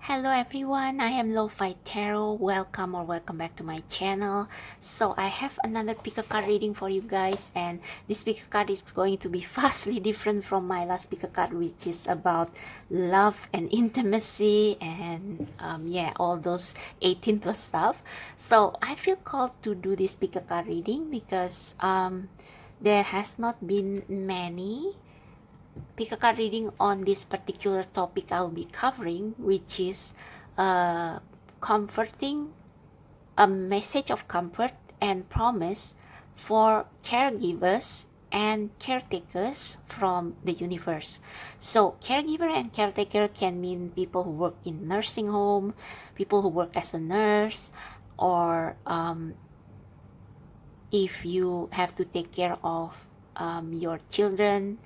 Hello everyone, I am Lo-Fi Tarot. Welcome back to my channel. So I have another pick a card reading for you guys, and this pick a card is going to be vastly different from my last pick a card, which is about love and intimacy and yeah, all those 18 plus stuff. So I feel called to do this pick a card reading because there has not been many pick a card reading on this particular topic I'll be covering, which is comforting, a message of comfort and promise for caregivers and caretakers from the universe. So caregiver and caretaker can mean people who work in nursing home, people who work as a nurse, or if you have to take care of your children,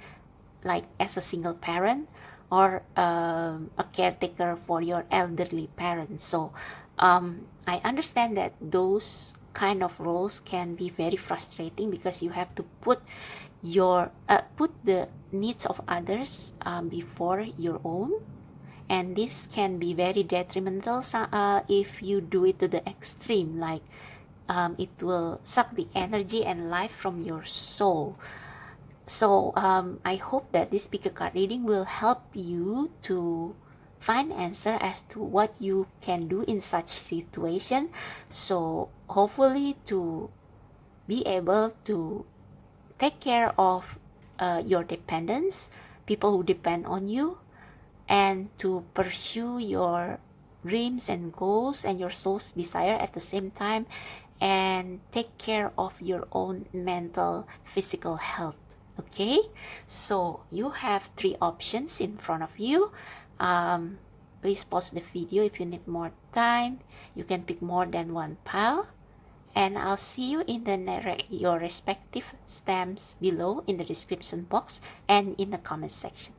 like as a single parent, or a caretaker for your elderly parents. So I understand that those kind of roles can be very frustrating because you have to put the needs of others before your own, and this can be very detrimental if you do it to the extreme, like it will suck the energy and life from your soul. So I hope that this pick a card reading will help you to find answer as to what you can do in such situation. So hopefully to be able to take care of your dependents, people who depend on you, and to pursue your dreams and goals and your soul's desire at the same time, and take care of your own mental, physical health. Okay, so you have three options in front of you. Please pause the video if you need more time. You can pick more than one pile, and I'll see you in your respective stamps below in the description box and in the comment section.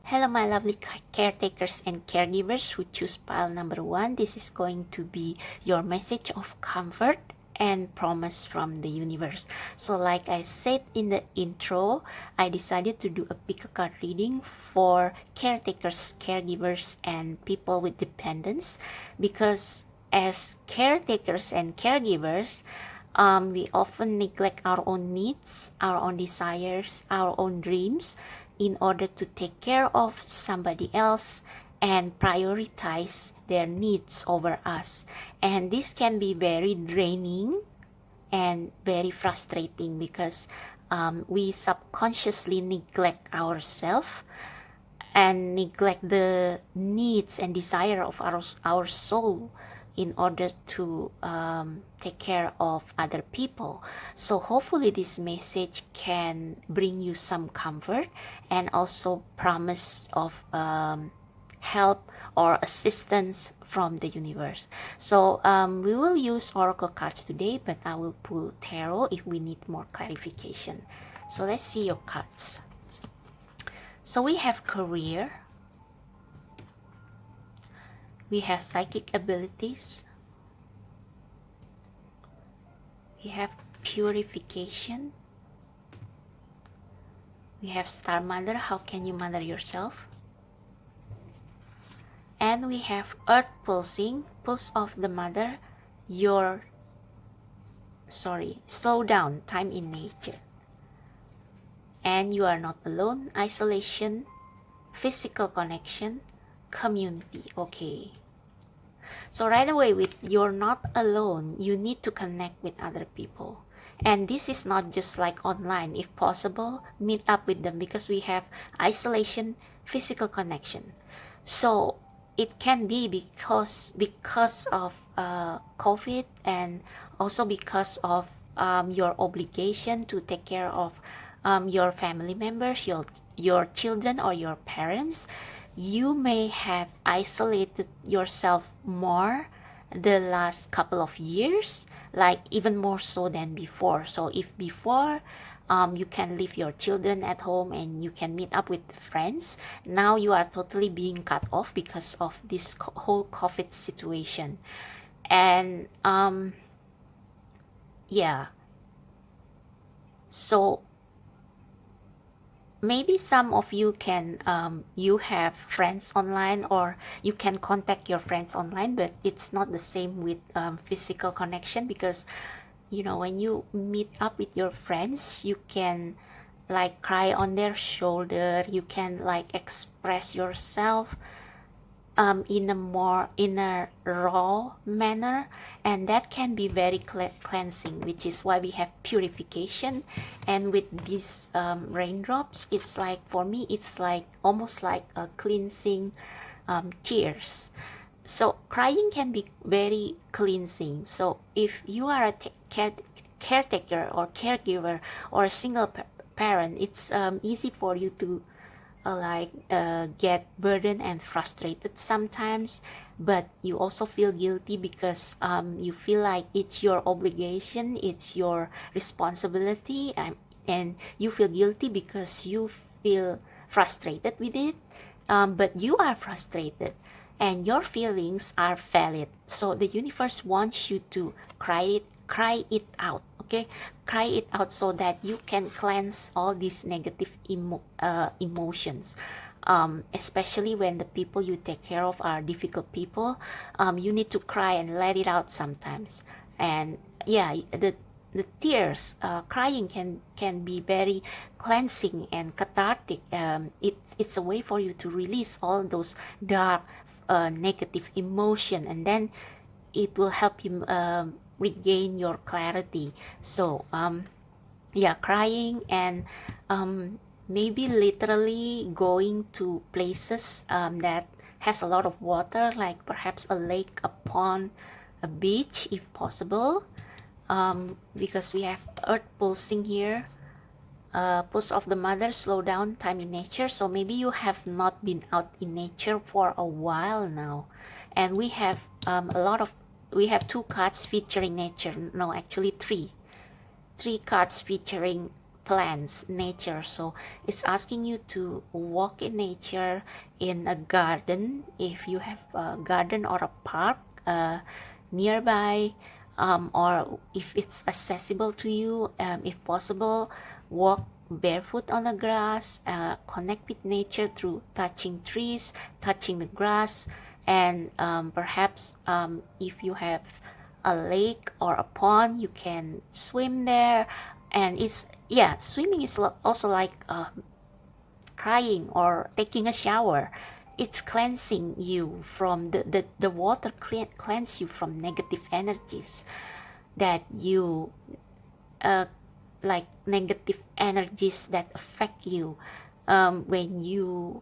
Hello my lovely caretakers and caregivers who choose pile number 1. This is going to be your message of comfort and promise from the universe. So like I said in the intro, I decided to do a pick a card reading for caretakers, caregivers, and people with dependents, because as caretakers and caregivers, we often neglect our own needs, our own desires, our own dreams in order to take care of somebody else and prioritize their needs over us. And this can be very draining and very frustrating because we subconsciously neglect ourselves and neglect the needs and desire of our soul in order to take care of other people. So hopefully this message can bring you some comfort and also promise of help or assistance from the universe. So we will use oracle cards today, but I will pull tarot if we need more clarification. So let's see your cards. So we have career, we have psychic abilities, we have purification, we have Star Mother, how can you mother yourself? And we have Earth pulsing, pulse of the mother, slow down, time in nature. And you are not alone, isolation, physical connection, community. Okay. So right away, with you're not alone, you need to connect with other people. And this is not just like online. If possible, meet up with them, because we have isolation, physical connection. So it can be because of COVID, and also because of your obligation to take care of your family members, your children, or your parents. You may have isolated yourself more the last couple of years, like even more so than before. So if before you can leave your children at home and you can meet up with friends, now you are totally being cut off because of this whole COVID situation. And yeah, so maybe some of you can you have friends online, or you can contact your friends online, but it's not the same with physical connection, because when you meet up with your friends, you can like cry on their shoulder, you can like express yourself in a raw manner, and that can be very cleansing, which is why we have purification. And with these raindrops, it's like, for me, it's like almost like a cleansing tears. So crying can be very cleansing. So if you are a caretaker or caregiver or a single parent, it's easy for you to get burdened and frustrated sometimes, but you also feel guilty because you feel like it's your obligation, it's your responsibility, and you feel guilty because you feel frustrated with it. But you are frustrated and your feelings are valid, so the universe wants you to cry it out. Okay, cry it out so that you can cleanse all these negative emotions, especially when the people you take care of are difficult people. You need to cry and let it out sometimes. And yeah, the tears, crying can be very cleansing and cathartic. It's a way for you to release all those dark negative emotion, and then it will help you regain your clarity. So yeah, crying, and maybe literally going to places that has a lot of water, like perhaps a lake, a pond, a beach if possible, because we have earth pulsing here. Pulse of the mother, slow down time in nature. So maybe you have not been out in nature for a while now, and we have two cards featuring nature. No, actually three cards featuring plants, nature. So it's asking you to walk in nature, in a garden if you have a garden or a park nearby, or if it's accessible to you, if possible, walk barefoot on the grass, connect with nature through touching trees, touching the grass, and perhaps if you have a lake or a pond, you can swim there. And it's, yeah, swimming is also like crying or taking a shower. It's cleansing you from the water cleanse you from negative energies that you uh, like negative energies that affect you when you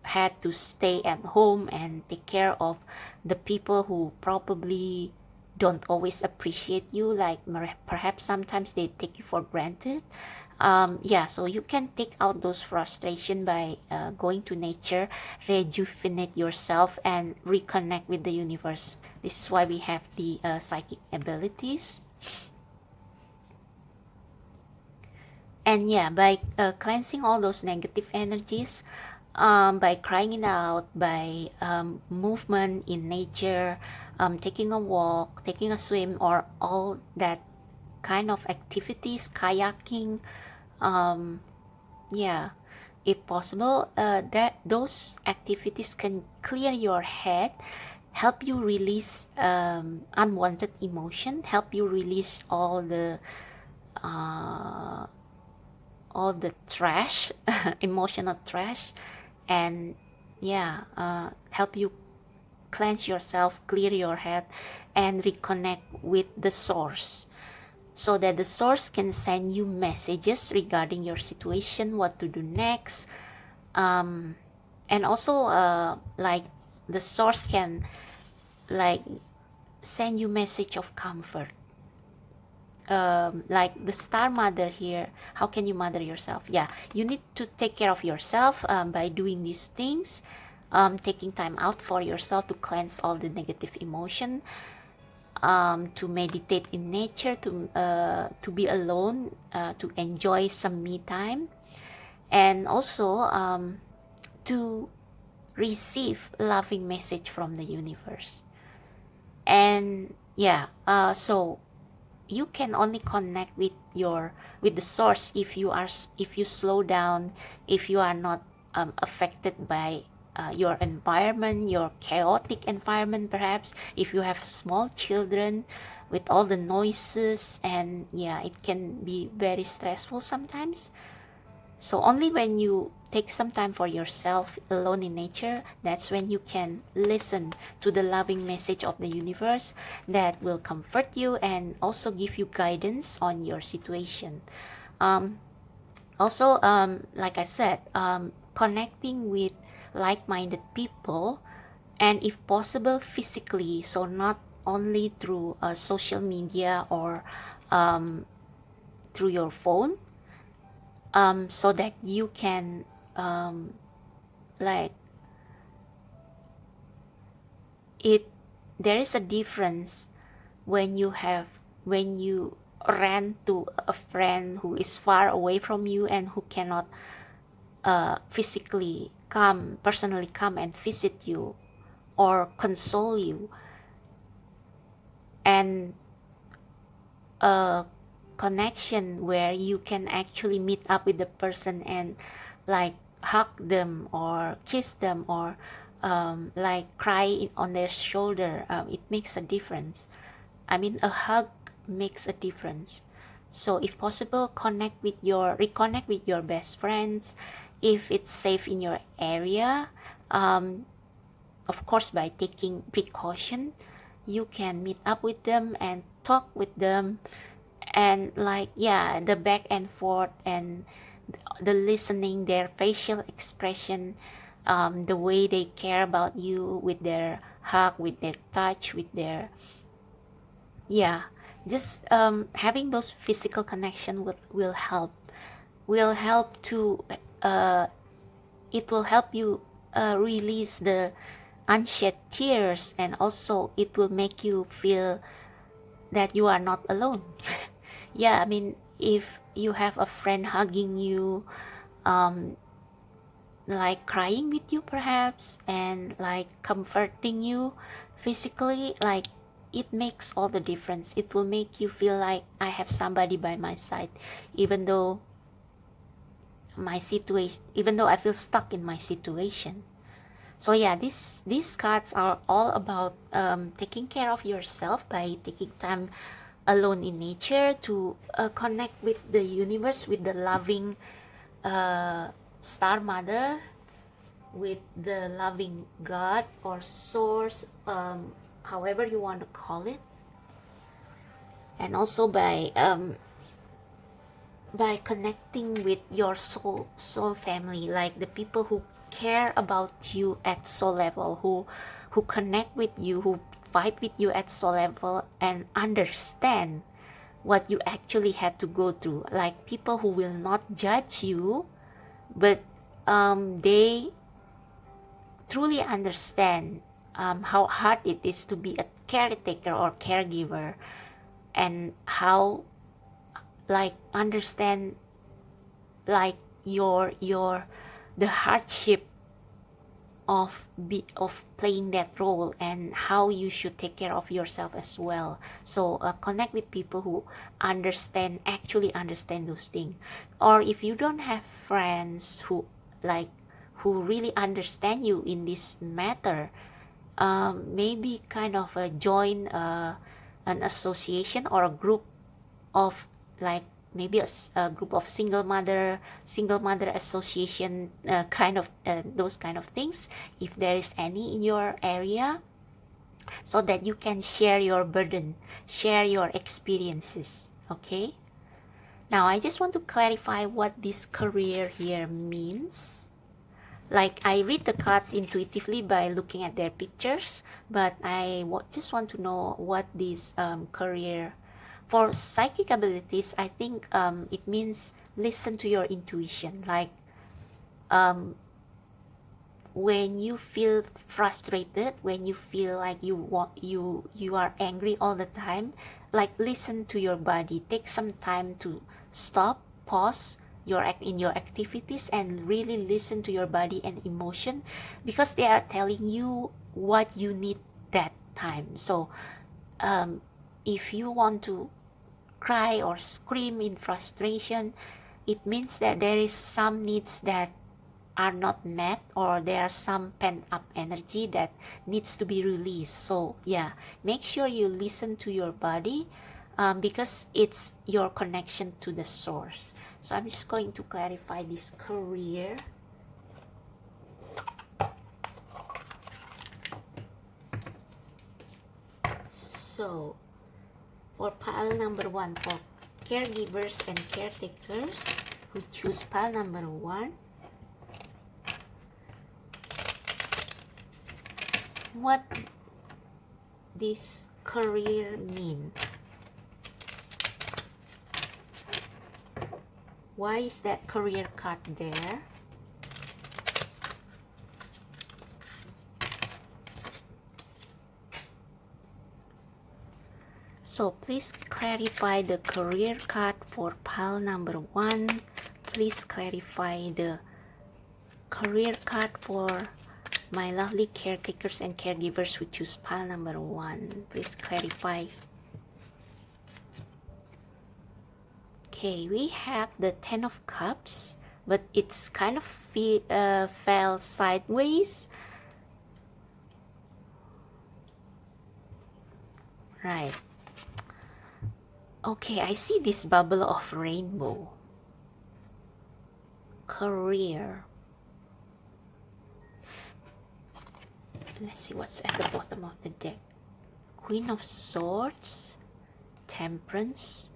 had to stay at home and take care of the people who probably don't always appreciate you, like perhaps sometimes they take you for granted. Yeah, so you can take out those frustration by going to nature, rejuvenate yourself, and reconnect with the universe. This is why we have the psychic abilities. And yeah, by cleansing all those negative energies, by crying it out, by movement in nature, taking a walk, taking a swim, or all that kind of activities, kayaking, yeah, if possible, that those activities can clear your head, help you release unwanted emotion, help you release uh, all the trash, emotional trash, and yeah, help you cleanse yourself, clear your head, and reconnect with the source, so that the source can send you messages regarding your situation, what to do next. And also like the source can like send you message of comfort, like the star mother here. How can you mother yourself? Yeah, you need to take care of yourself by doing these things, taking time out for yourself to cleanse all the negative emotion, to meditate in nature, to be alone, to enjoy some me time, and also to receive loving message from the universe. And yeah, so you can only connect with the source if if you slow down, if you are not affected by your environment, your chaotic environment. Perhaps if you have small children with all the noises, and yeah, it can be very stressful sometimes. So only when you take some time for yourself alone in nature, that's when you can listen to the loving message of the universe that will comfort you and also give you guidance on your situation. Um, Also, like I said, connecting with like-minded people, and if possible physically, so not only through social media or um, through your phone, so that you can um, like it there is a difference when you ran to a friend who is far away from you and who cannot physically personally come and visit you or console you, and a connection where you can actually meet up with the person and like hug them or kiss them or like cry on their shoulder. It makes a difference. I mean, a hug makes a difference. So if possible, reconnect with your best friends if it's safe in your area. um, of course, by taking precaution, you can meet up with them and talk with them, and like, yeah, the back and forth and the listening, their facial expression, the way they care about you with their hug, with their touch, with their, yeah, just having those physical connection will help to uh, it will help you release the unshed tears, and also it will make you feel that you are not alone. Yeah, I mean, if you have a friend hugging you, um, like crying with you perhaps, and like comforting you physically, like it makes all the difference. It will make you feel like I have somebody by my side, even though even though I feel stuck in my situation. So yeah, these cards are all about taking care of yourself by taking time alone in nature to connect with the universe, with the loving uh, star mother, with the loving God or source, however you want to call it, and also by connecting with your soul family, like the people who care about you at soul level, who connect with you, who fight with you at soul level and understand what you actually had to go through, like people who will not judge you, but they truly understand how hard it is to be a caretaker or caregiver, and how like understand like your the hardship of playing that role, and how you should take care of yourself as well. So connect with people who actually understand those things. Or if you don't have friends like who really understand you in this matter, maybe kind of join an association or a group of like maybe a group of single mother association, kind of those kind of things, if there is any in your area, so that you can share your burden, share your experiences. Okay, now I just want to clarify what this career here means. Like, I read the cards intuitively by looking at their pictures, but just want to know what this career. For psychic abilities, I think it means listen to your intuition. Like, um, when you feel frustrated, when you feel like you are angry all the time, like listen to your body. Take some time to stop, pause in your activities, and really listen to your body and emotion, because they are telling you what you need that time. So if you want to cry or scream in frustration, it means that there is some needs that are not met, or there are some pent up energy that needs to be released. So yeah, make sure you listen to your body, because it's your connection to the source. So I'm just going to clarify this career. So for pile number 1, for caregivers and caretakers who choose pile number 1, what this career mean? Why is that career card there? So please clarify the career card for pile number 1. Please clarify the career card for my lovely caretakers and caregivers who choose pile number 1. Please clarify. Okay, we have the 10 of Cups, but it's kind of fell sideways. Right. Okay, I see this bubble of rainbow. Career. Let's see what's at the bottom of the deck. Queen of Swords, Temperance,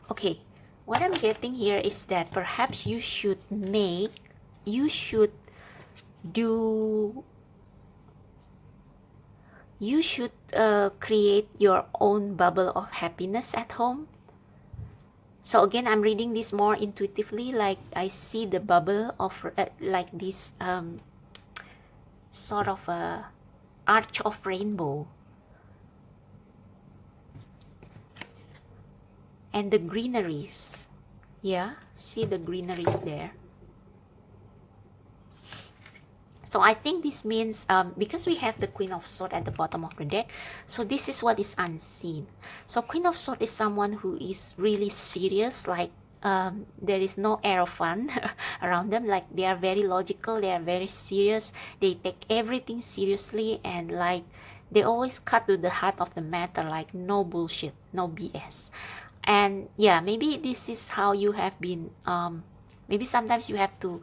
okay, what I'm getting here is that perhaps you should create your own bubble of happiness at home. So again, I'm reading this more intuitively, like I see the bubble of like this sort of a arch of rainbow, and the greeneries. Yeah, see the greeneries there. So I think this means, because we have the Queen of Swords at the bottom of the deck, so this is what is unseen. So Queen of Swords is someone who is really serious, like there is no air of fun around them. Like they are very logical, they are very serious, they take everything seriously, and like they always cut to the heart of the matter, like no bullshit, no BS. And yeah, maybe this is how you have been, maybe sometimes you have to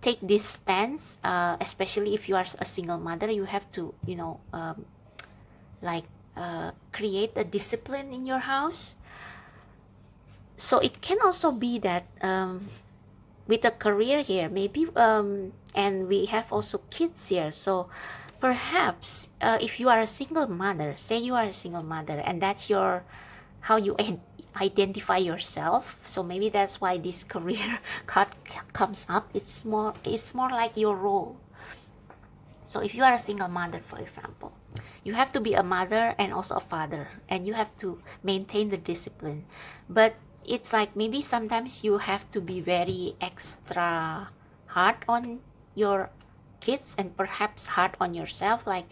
take this stance, especially if you are a single mother. You have to, create a discipline in your house. So it can also be that with a career here, maybe, and we have also kids here. So perhaps if you are a single mother, say you are a single mother, and that's how you identify yourself. So maybe that's why this career card comes up. It's more like your role. So if you are a single mother, for example, you have to be a mother and also a father, and you have to maintain the discipline. But it's like maybe sometimes you have to be very extra hard on your kids, and perhaps hard on yourself, like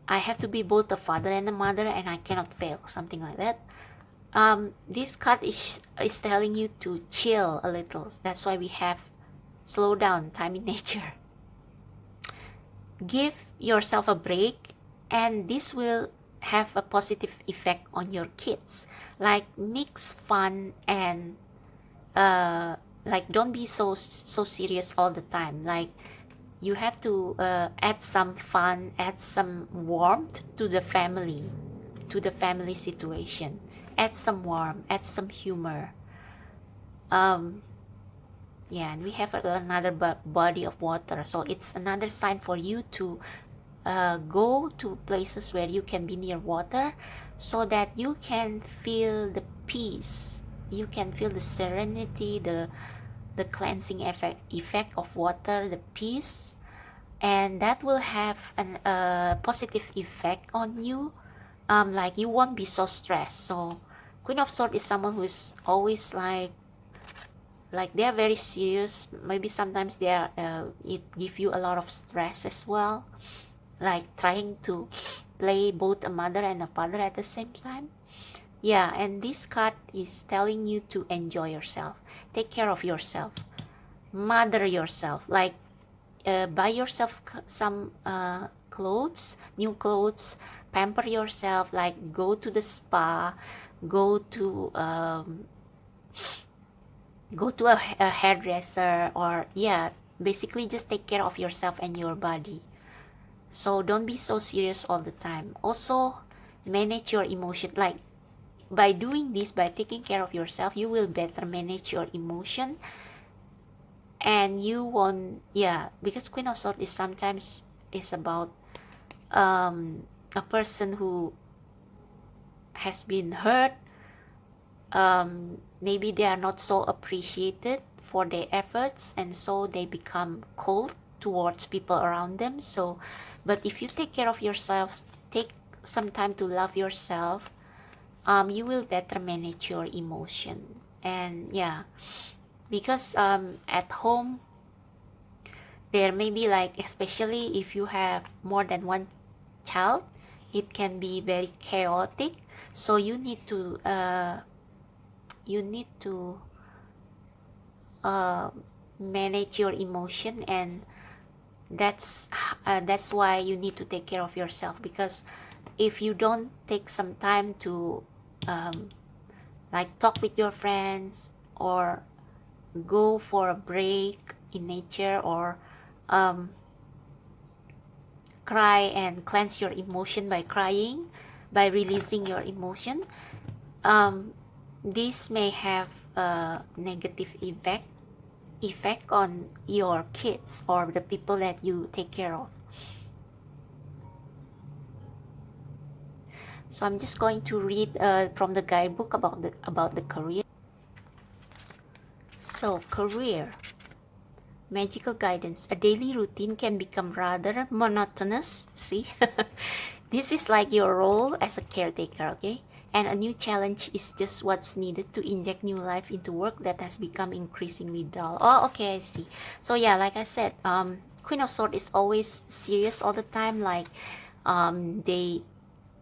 I have to be both a father and a mother, and I cannot fail, something like that. This card is telling you to chill a little. That's why we have slow down, time in nature. Give yourself a break, and this will have a positive effect on your kids. Like mix fun and like don't be so serious all the time. Like you have to add some fun, add some warmth to the family situation. Add some warmth, add some humor. Yeah, and we have another body of water, so it's another sign for you to go to places where you can be near water, so that you can feel the peace, you can feel the serenity, the cleansing effect of water, the peace, and that will have a positive effect on you. Like you won't be so stressed. So Queen of Swords is someone who is always like they are very serious. Maybe sometimes they are it give you a lot of stress as well, like trying to play both a mother and a father at the same time. Yeah, and this card is telling you to enjoy yourself, take care of yourself, mother yourself, like buy yourself some clothes, new clothes, pamper yourself, like go to the spa, go to a hairdresser, or yeah, basically just take care of yourself and your body. So don't be so serious all the time. Also manage your emotion, like by doing this, by taking care of yourself, you will better manage your emotion, and you won't, yeah, because Queen of Swords is sometimes is about a person who has been hurt. Maybe they are not so appreciated for their efforts, and so they become cold towards people around them. So but if you take care of yourself, take some time to love yourself, you will better manage your emotion. And yeah, because at home there may be, like, especially if you have more than one child, it can be very chaotic. So you need to uh, manage your emotion, and that's why you need to take care of yourself. Because if you don't take some time to um, like talk with your friends, or go for a break in nature, or um, cry and cleanse your emotion by crying, by releasing your emotion, um, this may have a negative effect on your kids or the people that you take care of. So I'm just going to read from the guidebook about the career. So career. Magical guidance. A daily routine can become rather monotonous. See? This is like your role as a caretaker, okay? And a new challenge is just what's needed to inject new life into work that has become increasingly dull. Oh, okay, I see. So yeah, like I said, Queen of Swords is always serious all the time. They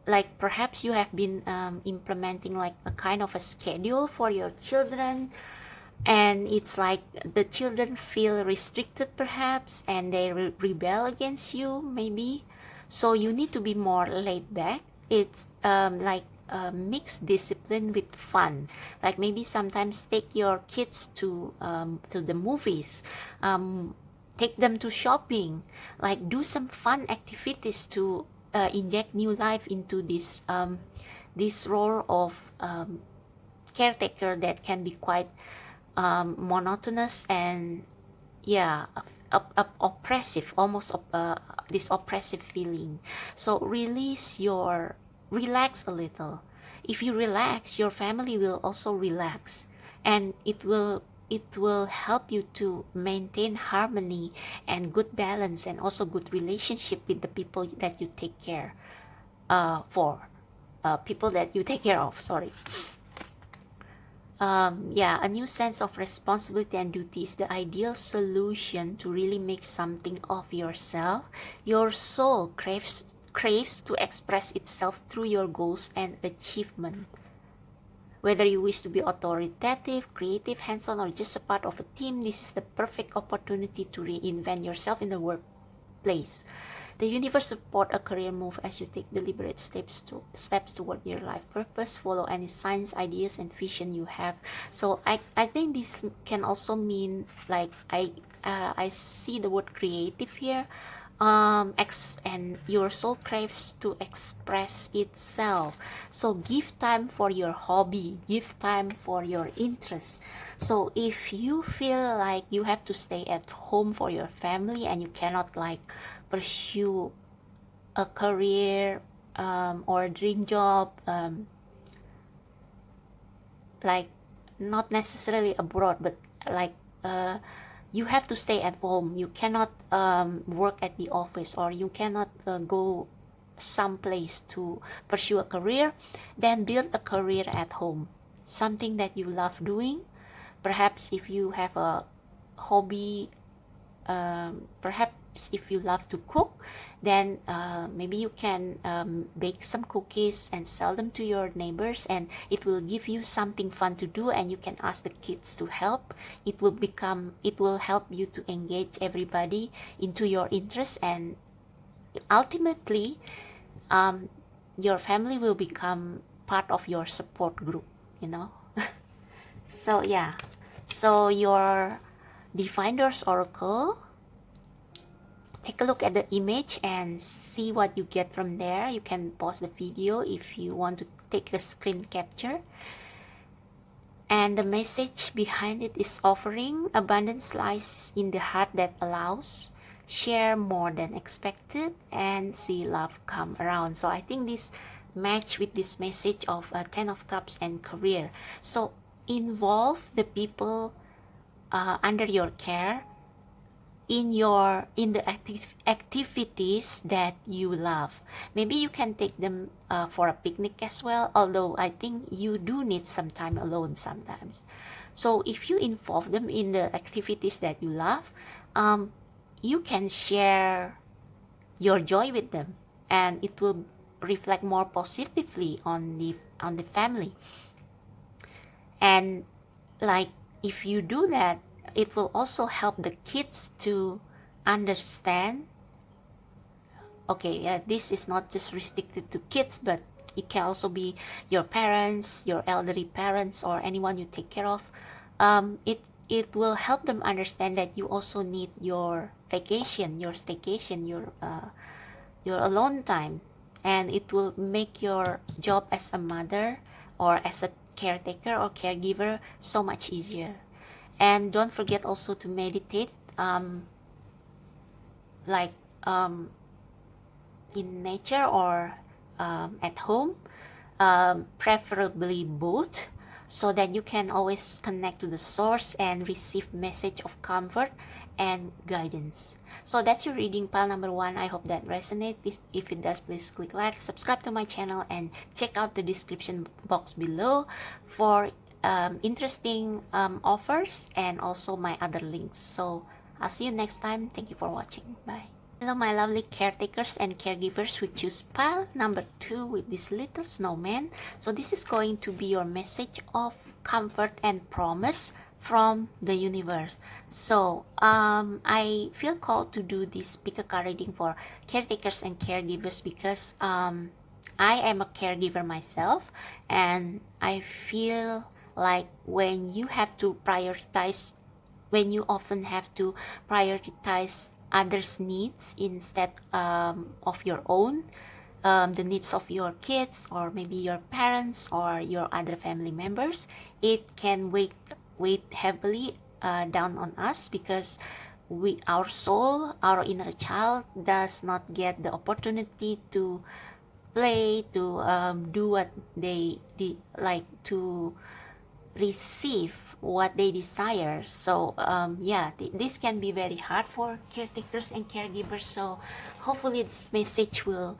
like perhaps you have been implementing like a kind of a schedule for your children, and it's like the children feel restricted perhaps, and they rebel against you maybe. So you need to be more laid back. It's like mixed discipline with fun. Like maybe sometimes take your kids to the movies, take them to shopping, like do some fun activities to inject new life into this role of caretaker that can be quite monotonous and yeah, oppressive, almost this oppressive feeling. So relax a little. If you relax, your family will also relax, and it will help you to maintain harmony and good balance, and also good relationship with the people that you take care for people that you take care of, sorry. Yeah, a new sense of responsibility and duty is the ideal solution to really make something of yourself. Your soul craves to express itself through your goals and achievement. Whether you wish to be authoritative, creative, hands-on, or just a part of a team, this is the perfect opportunity to reinvent yourself in the workplace. The universe support a career move as you take deliberate steps toward your life purpose. Follow any signs, ideas, and vision you have. So I think this can also mean, like, I see the word creative here. And your soul craves to express itself. So give time for your hobby, give time for your interests. So if you feel like you have to stay at home for your family, and you cannot like pursue a career or a dream job, like not necessarily abroad, but like you have to stay at home. You cannot work at the office, or you cannot go someplace to pursue a career. Then build a career at home. something that you love doing. Perhaps if you have a hobby, perhaps if you love to cook, then maybe you can bake some cookies and sell them to your neighbors, and it will give you something fun to do, and you can ask the kids to help. It will help you to engage everybody into your interests, and ultimately your family will become part of your support group, you know. So yeah, so your Diviner's Oracle, take a look at the image and see what you get from there. You can pause the video if you want to take a screen capture. And the message behind it is offering abundance lies in the heart that allows, share more than expected, and see love come around. So I think this match with this message of Ten of Cups and career. So involve the people under your care in the activities that you love. Maybe you can take them for a picnic as well, although I think you do need some time alone sometimes. So if you involve them in the activities that you love, you can share your joy with them, and it will reflect more positively on the family. And like, if you do that, it will also help the kids to understand, okay, yeah, this is not just restricted to kids, but it can also be your parents, your elderly parents, or anyone you take care of. It will help them understand that you also need your vacation, your staycation, your alone time, and it will make your job as a mother or as a caretaker or caregiver so much easier. And don't forget also to meditate, like in nature or at home, preferably both, so that you can always connect to the source and receive message of comfort and guidance. So that's your reading, pile number 1. I hope that resonates. If it does, please click like, subscribe to my channel, and check out the description box below for interesting offers and also my other links. So I'll see you next time. Thank you for watching. Bye. Hello, my lovely caretakers and caregivers who choose pile number 2 with this little snowman. So this is going to be your message of comfort and promise from the universe. So I feel called to do this pick a card reading for caretakers and caregivers because I am a caregiver myself, and I feel like when you often have to prioritize others' needs instead of your own, the needs of your kids or maybe your parents or your other family members, it can weigh heavily down on us, because our soul, our inner child, does not get the opportunity to play, to do what they like, to receive what they desire. So yeah, this can be very hard for caretakers and caregivers. So hopefully this message will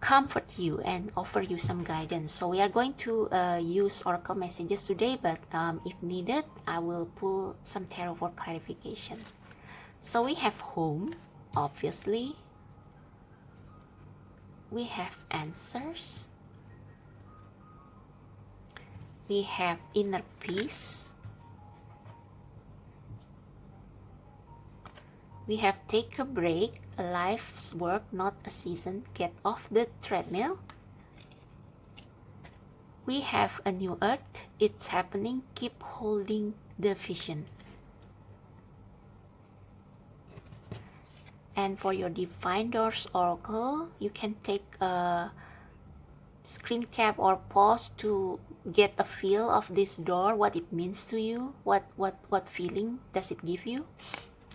comfort you and offer you some guidance. So we are going to use oracle messages today, but if needed, I will pull some tarot for clarification. So we have home, obviously. We have answers. We have inner peace. We have take a break, a life's work, not a season, get off the treadmill. We have a new earth, it's happening, keep holding the vision. And for your Divine Doors Oracle, you can take a screen cap or pause to get a feel of this door, what it means to you, what feeling does it give you.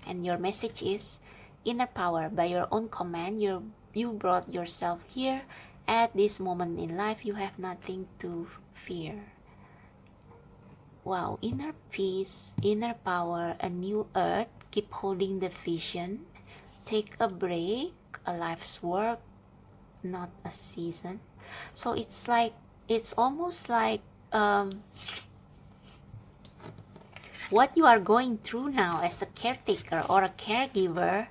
And your message is inner power. By your own command, you brought yourself here. At this moment in life, you have nothing to fear. Wow, inner peace, inner power, a new earth, keep holding the vision, take a break, a life's work, not a season. So it's almost like what you are going through now as a caretaker or a caregiver,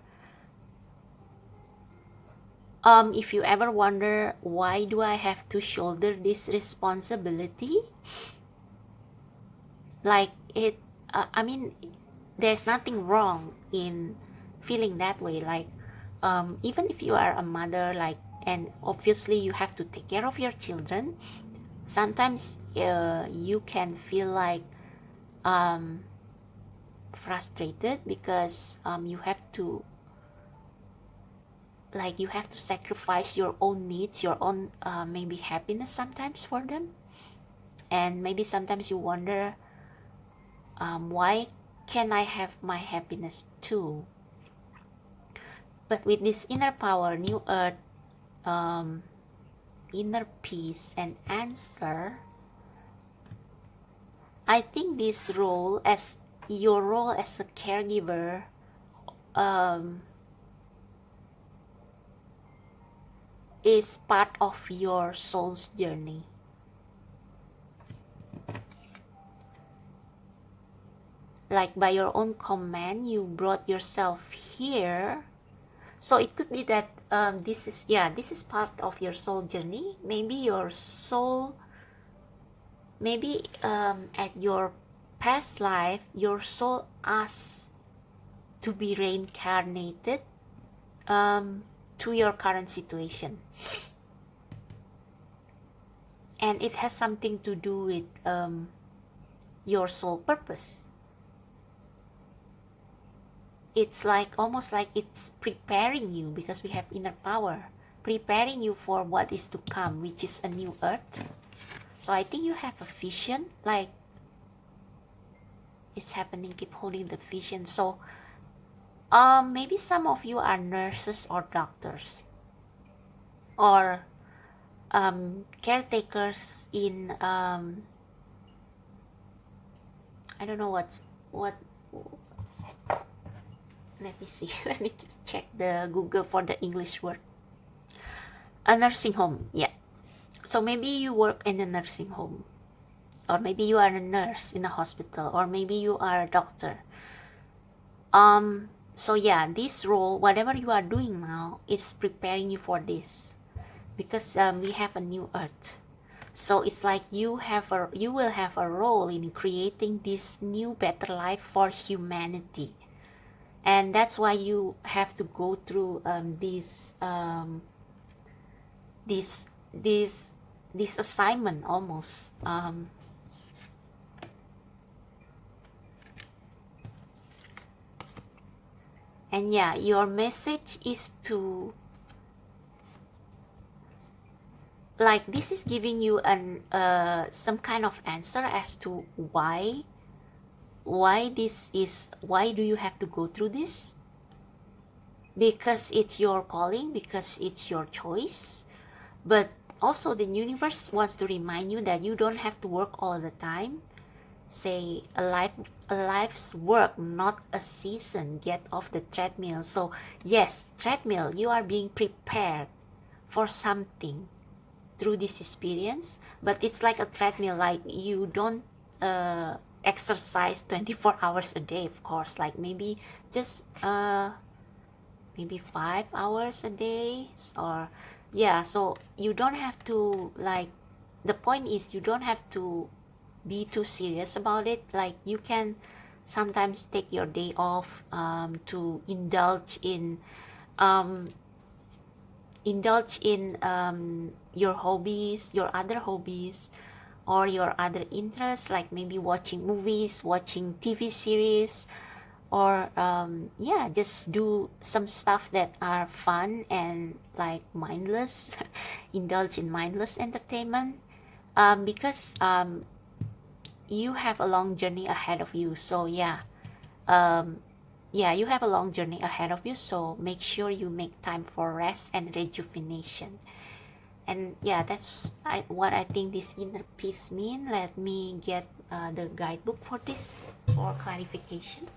if you ever wonder, why do I have to shoulder this responsibility? Like it, I mean, there's nothing wrong in feeling that way. Like, even if you are a mother, like, and obviously you have to take care of your children, sometimes you can feel like frustrated because you have to, like, you have to sacrifice your own needs, your own maybe happiness sometimes for them. And maybe sometimes you wonder, why can I have my happiness too? But with this inner power, new earth, inner peace and answer, I think this role, as your role as a caregiver, is part of your soul's journey. Like by your own command, you brought yourself here. So it could be that this is part of your soul journey. Maybe your soul, maybe at your past life, your soul asked to be reincarnated to your current situation. And it has something to do with your soul purpose. It's like almost like it's preparing you, because we have inner power, preparing you for what is to come, which is a new earth. So I think you have a vision, like it's happening. Keep holding the vision. So maybe some of you are nurses or doctors or caretakers in I don't know what let me see. Let me just check the Google for the English word. A nursing home, yeah. So maybe you work in a nursing home, or maybe you are a nurse in a hospital, or maybe you are a doctor. So yeah, this role, whatever you are doing now, is preparing you for this, because we have a new earth. So it's like you will have a role in creating this new better life for humanity. And that's why you have to go through this assignment almost. And yeah, your message is to, like, this is giving you an some kind of answer as to why do you have to go through this. Because it's your calling, because it's your choice. But also the universe wants to remind you that you don't have to work all the time. Say a life's work, not a season. Get off the treadmill. So yes, treadmill, you are being prepared for something through this experience. But it's like a treadmill, like you don't exercise 24 hours a day, of course. Like maybe just maybe 5 hours a day, or yeah. So you don't have to, like, the point is you don't have to be too serious about it. Like you can sometimes take your day off to indulge in your hobbies, your other hobbies, or your other interests, like maybe watching movies, watching TV series, or yeah, just do some stuff that are fun and like mindless. Indulge in mindless entertainment, because you have a long journey ahead of you. So yeah, you have a long journey ahead of you, so make sure you make time for rest and rejuvenation. And yeah, that's what I think this inner peace mean. Let me get the guidebook for this for clarification.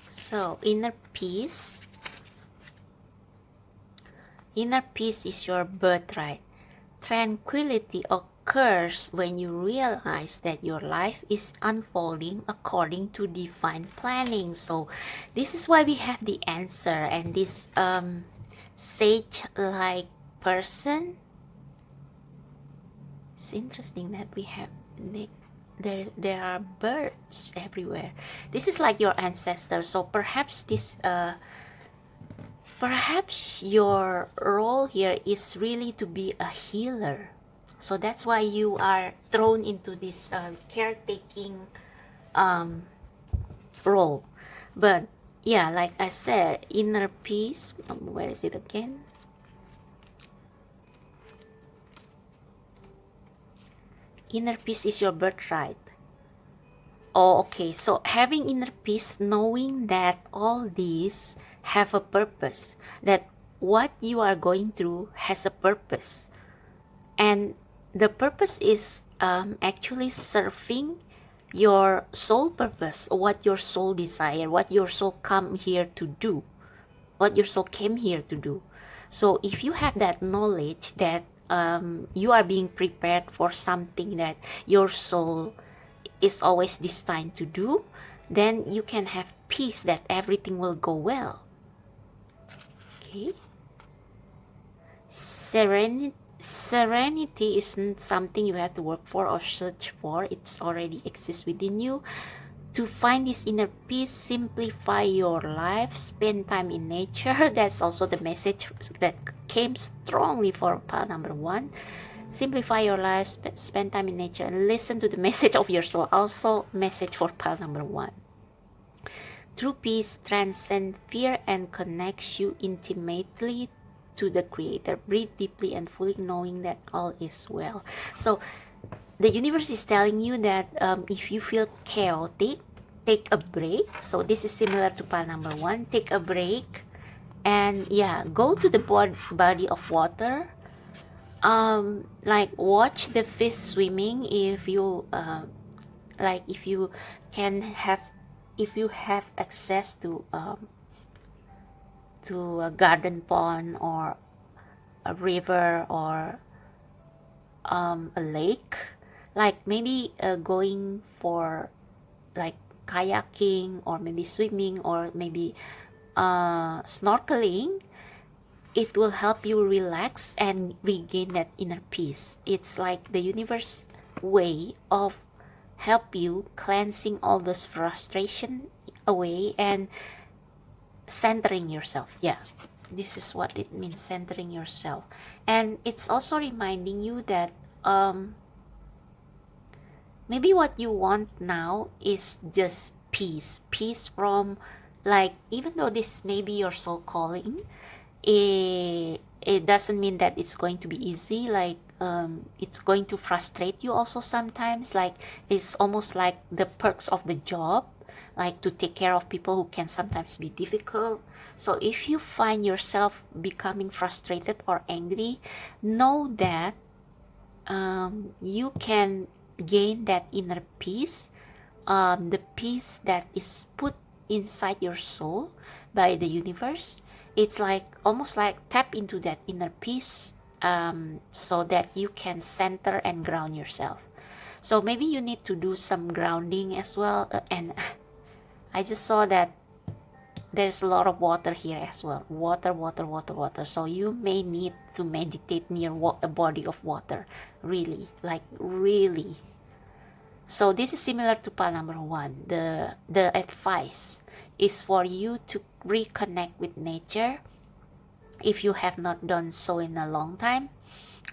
So inner peace is your birthright. tranquility occurs when you realize that your life is unfolding according to divine planning. So this is why we have the answer, and this sage-like person. It's interesting that we have there are birds everywhere. This is like your ancestor. So perhaps perhaps your role here is really to be a healer. So that's why you are thrown into this caretaking role. But yeah, like I said, inner peace, where is it again? Inner peace is your birthright. Oh, okay. So having inner peace, knowing that all these have a purpose, that what you are going through has a purpose. And the purpose is actually serving your soul purpose, what your soul desire, what your soul come here to do, what your soul came here to do. So if you have that knowledge that you are being prepared for something that your soul is always destined to do, then you can have peace that everything will go well. Okay. Serenity isn't something you have to work for or search for. It's already exists within you. To find this inner peace, simplify your life, spend time in nature. That's also the message that came strongly for pile number 1. Simplify your life, spend time in nature, and listen to the message of your soul. Also message for pile number 1. True peace transcends fear and connects you intimately to the Creator. Breathe deeply and fully, knowing that all is well. So the universe is telling you that if you feel chaotic, take a break. So this is similar to pile number 1. Take a break and yeah, go to the body of water. Like watch the fish swimming. If you like, if you have access to a garden pond or a river or a lake, like maybe going for like kayaking or maybe swimming or maybe snorkeling, it will help you relax and regain that inner peace. It's like the universe way of help you cleansing all those frustration away and centering yourself. Yeah, this is what it means, centering yourself. And it's also reminding you that maybe what you want now is just peace from, like, even though this may be your soul calling, it doesn't mean that it's going to be easy. Like it's going to frustrate you also sometimes. Like it's almost like the perks of the job, like to take care of people who can sometimes be difficult. So if you find yourself becoming frustrated or angry, know that you can gain that inner peace, the peace that is put inside your soul by the universe. It's like almost like tap into that inner peace, so that you can center and ground yourself. So maybe you need to do some grounding as well. And I just saw that there's a lot of water here as well. Water. So you may need to meditate near a body of water. Really, like really. So this is similar to pile number 1. The advice is for you to reconnect with nature. If you have not done so in a long time,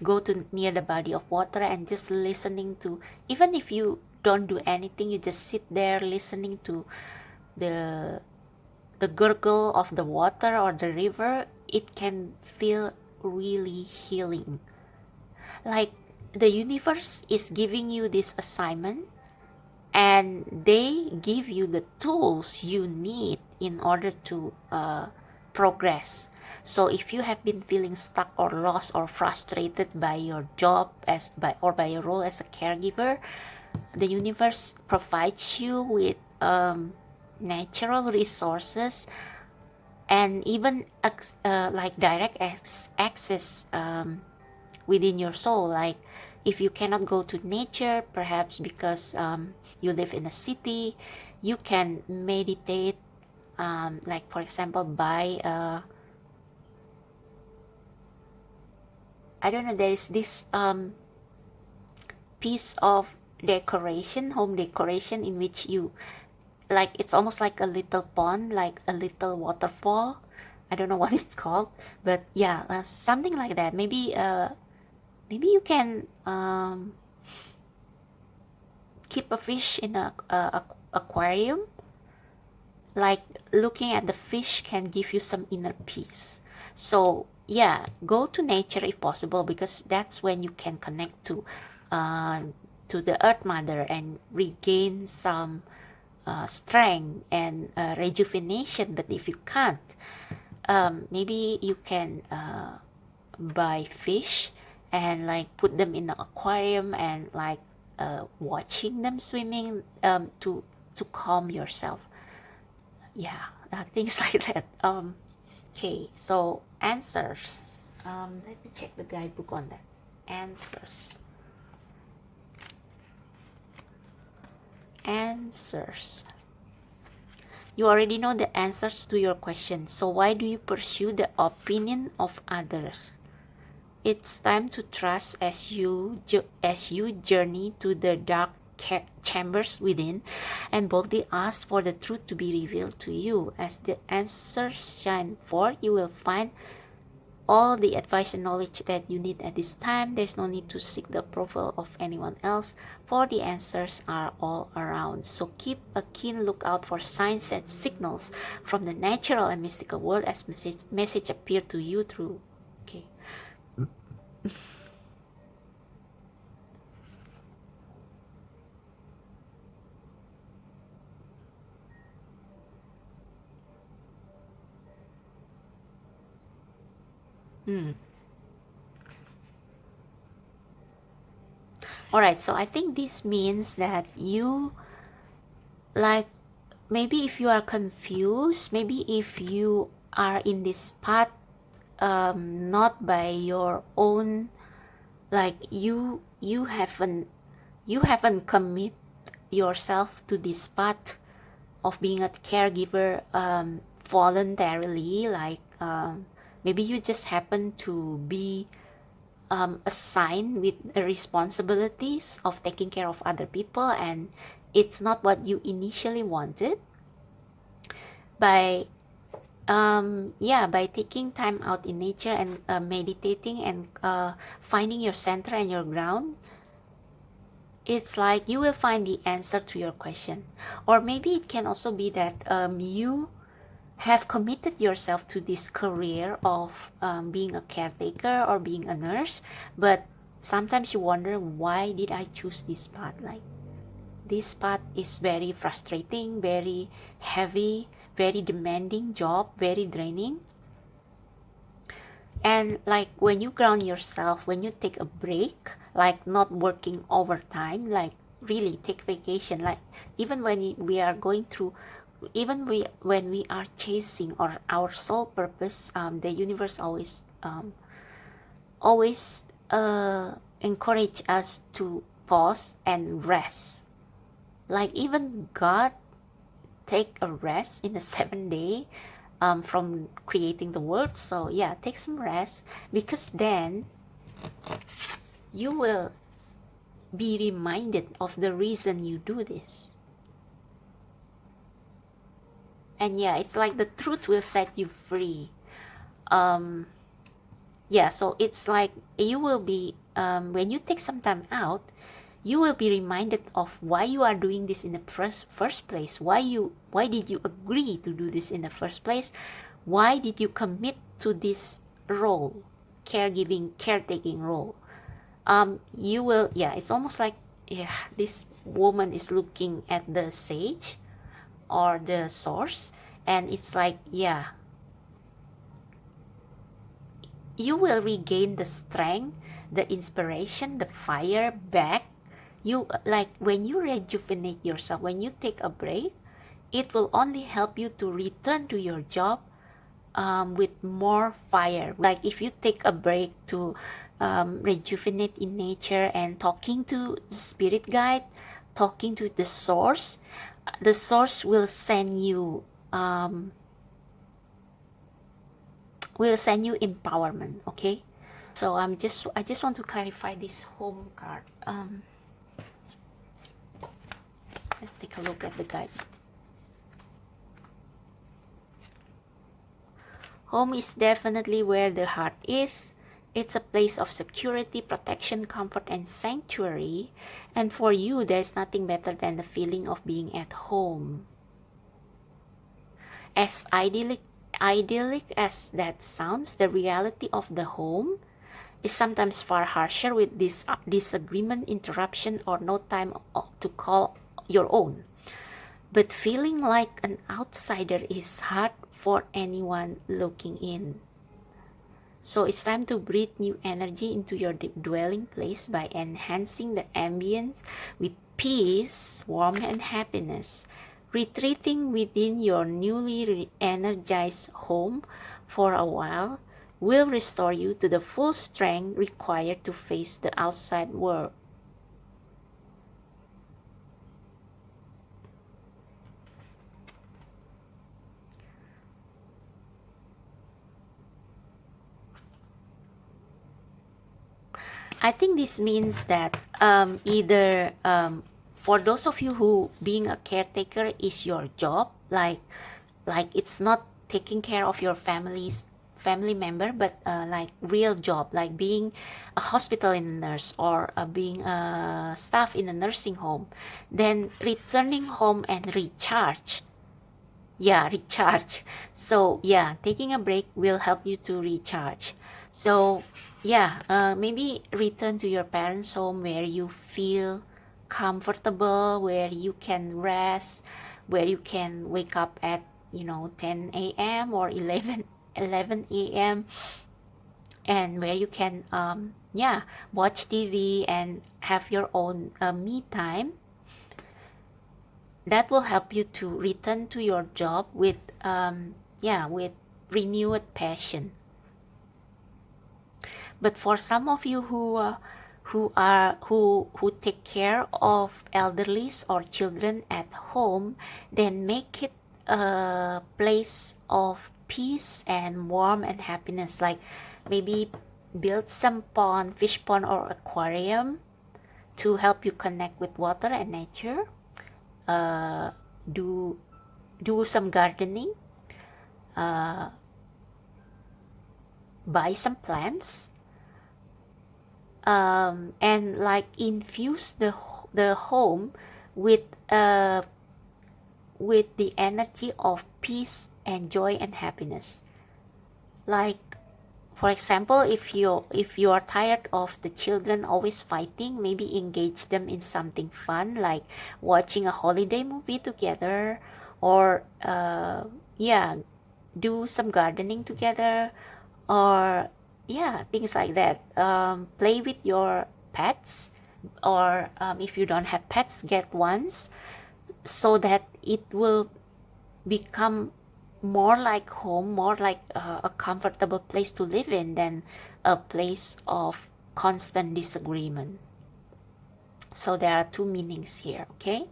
go to near the body of water and just listening to, even if you don't do anything, you just sit there listening to the gurgle of the water or the river. It can feel really healing. Like the universe is giving you this assignment and they give you the tools you need in order to progress. So if you have been feeling stuck or lost or frustrated by your job or by your role as a caregiver, the universe provides you with natural resources and even like direct access within your soul. Like if you cannot go to nature, perhaps because you live in a city, you can meditate, like for example by I don't know, there is this piece of decoration, home decoration, in which you, like, it's almost like a little pond, like a little waterfall. I don't know what it's called, but yeah, something like that. Maybe you can keep a fish in a aquarium. Like looking at the fish can give you some inner peace. So yeah, go to nature if possible, because that's when you can connect uh, to the earth mother and regain some strength and rejuvenation. But if you can't, maybe you can buy fish and like put them in the aquarium and like watching them swimming, to calm yourself. Yeah, things like that. Okay, so answers. Let me check the guidebook on that. Answers. Answers. You already know the answers to your question, so why do you pursue the opinion of others? It's time to trust as you journey to the dark chambers within, and boldly ask for the truth to be revealed to you. As the answers shine forth, you will find all the advice and knowledge that you need at this time. There's no need to seek the approval of anyone else, for the answers are all around. So keep a keen lookout for signs and signals from the natural and mystical world as message appear to you through. Okay. Hmm. All right, so I think this means that you, like, maybe if you are confused, maybe if you are in this path, not by your own, like you haven't commit yourself to this path of being a caregiver voluntarily, like maybe you just happen to be assigned with the responsibilities of taking care of other people, and it's not what you initially wanted. By by taking time out in nature and meditating and finding your center and your ground, it's like you will find the answer to your question. Or maybe it can also be that you have committed yourself to this career of being a caretaker or being a nurse, but sometimes you wonder, why did I choose this path? Like, this path is very frustrating, very heavy, very demanding job, very draining. And like when you ground yourself, when you take a break, like not working overtime, like really take vacation, like even when we are going through, when we are chasing our sole purpose, the universe always encourage us to pause and rest. Like even God take a rest in the 7 day from creating the world. So yeah, take some rest, because then you will be reminded of the reason you do this. And yeah, it's like the truth will set you free. um yeah, so it's like you will be, when you take some time out, you will be reminded of why you are doing this in the first place. Why did you agree to do this in the first place? Why did you commit to this role, caretaking role? You will, yeah, it's almost like, yeah, this woman is looking at the sage or the source, and it's like, yeah, you will regain the strength, the inspiration, the fire back. You, like when you rejuvenate yourself, when you take a break, it will only help you to return to your job with more fire. Like if you take a break to rejuvenate in nature, and talking to the spirit guide, talking to the source. The source will send you empowerment. Okay, so I just want to clarify this home card. Let's take a look at the guide. Home is definitely where the heart is. It's a place of security, protection, comfort, and sanctuary. And for you, there's nothing better than the feeling of being at home. As idyllic as that sounds, the reality of the home is sometimes far harsher, with this disagreement, interruption, or no time to call your own. But feeling like an outsider is hard for anyone looking in. So it's time to breathe new energy into your dwelling place by enhancing the ambience with peace, warmth, and happiness. Retreating within your newly energized home for a while will restore you to the full strength required to face the outside world. I think this means that either for those of you who being a caretaker is your job, like it's not taking care of your family member, but like real job, like being a hospital in a nurse, or being a staff in a nursing home, then returning home and recharge. Yeah, recharge. So yeah, taking a break will help you to recharge. So yeah, maybe return to your parents' home where you feel comfortable, where you can rest, where you can wake up at 10 a.m. or 11 a.m., and where you can yeah, watch TV and have your own me time. That will help you to return to your job with yeah, with renewed passion. But for some of you who take care of elderlies or children at home, then make it a place of peace and warmth and happiness. Like maybe build some pond, fish pond, or aquarium to help you connect with water and nature. Do some gardening, buy some plants, and like infuse the home with the energy of peace and joy and happiness. Like for example, if you are tired of the children always fighting, maybe engage them in something fun, like watching a holiday movie together, or yeah, do some gardening together, or yeah, things like that. Play with your pets, or if you don't have pets, get ones, so that it will become more like home, more like a comfortable place to live in than a place of constant disagreement. So there are two meanings here, okay?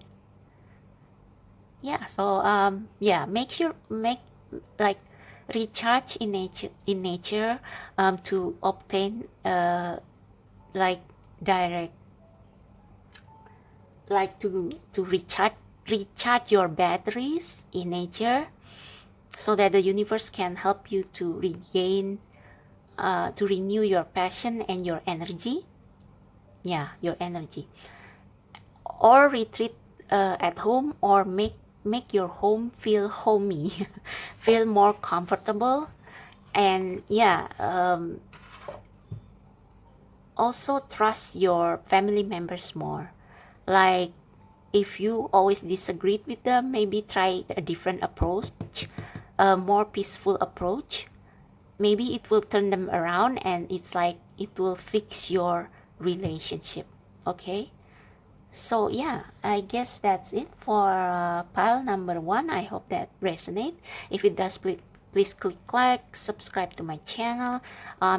Yeah, so yeah, make like recharge in nature to obtain like direct, like to recharge your batteries in nature, so that the universe can help you to regain to renew your passion and your energy. Yeah, your energy. Or retreat at home, or make your home feel homey, feel more comfortable. And yeah, also trust your family members more. Like if you always disagreed with them, maybe try a different approach, a more peaceful approach. Maybe it will turn them around, and it's like it will fix your relationship. Okay, so yeah, I guess that's it for pile number one. I hope that resonate. If it does, please click like, subscribe to my channel.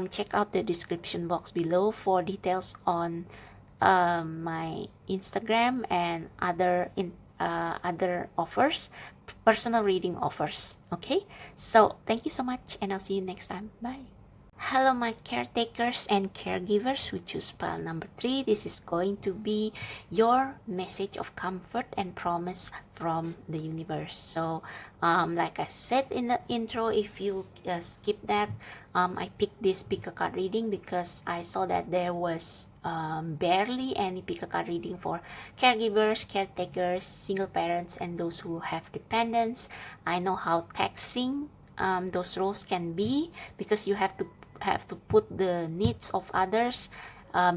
Check out the description box below for details on my Instagram and other offers, personal reading offers. Okay, so thank you so much, and I'll see you next time. Bye. Hello, my caretakers and caregivers who choose pile number 3. This is going to be your message of comfort and promise from the universe. So like I said in the intro, if you skip that, I picked this pick a card reading because I saw that there was barely any pick a card reading for caregivers, caretakers, single parents, and those who have dependents. I know how taxing those roles can be, because you have to put the needs of others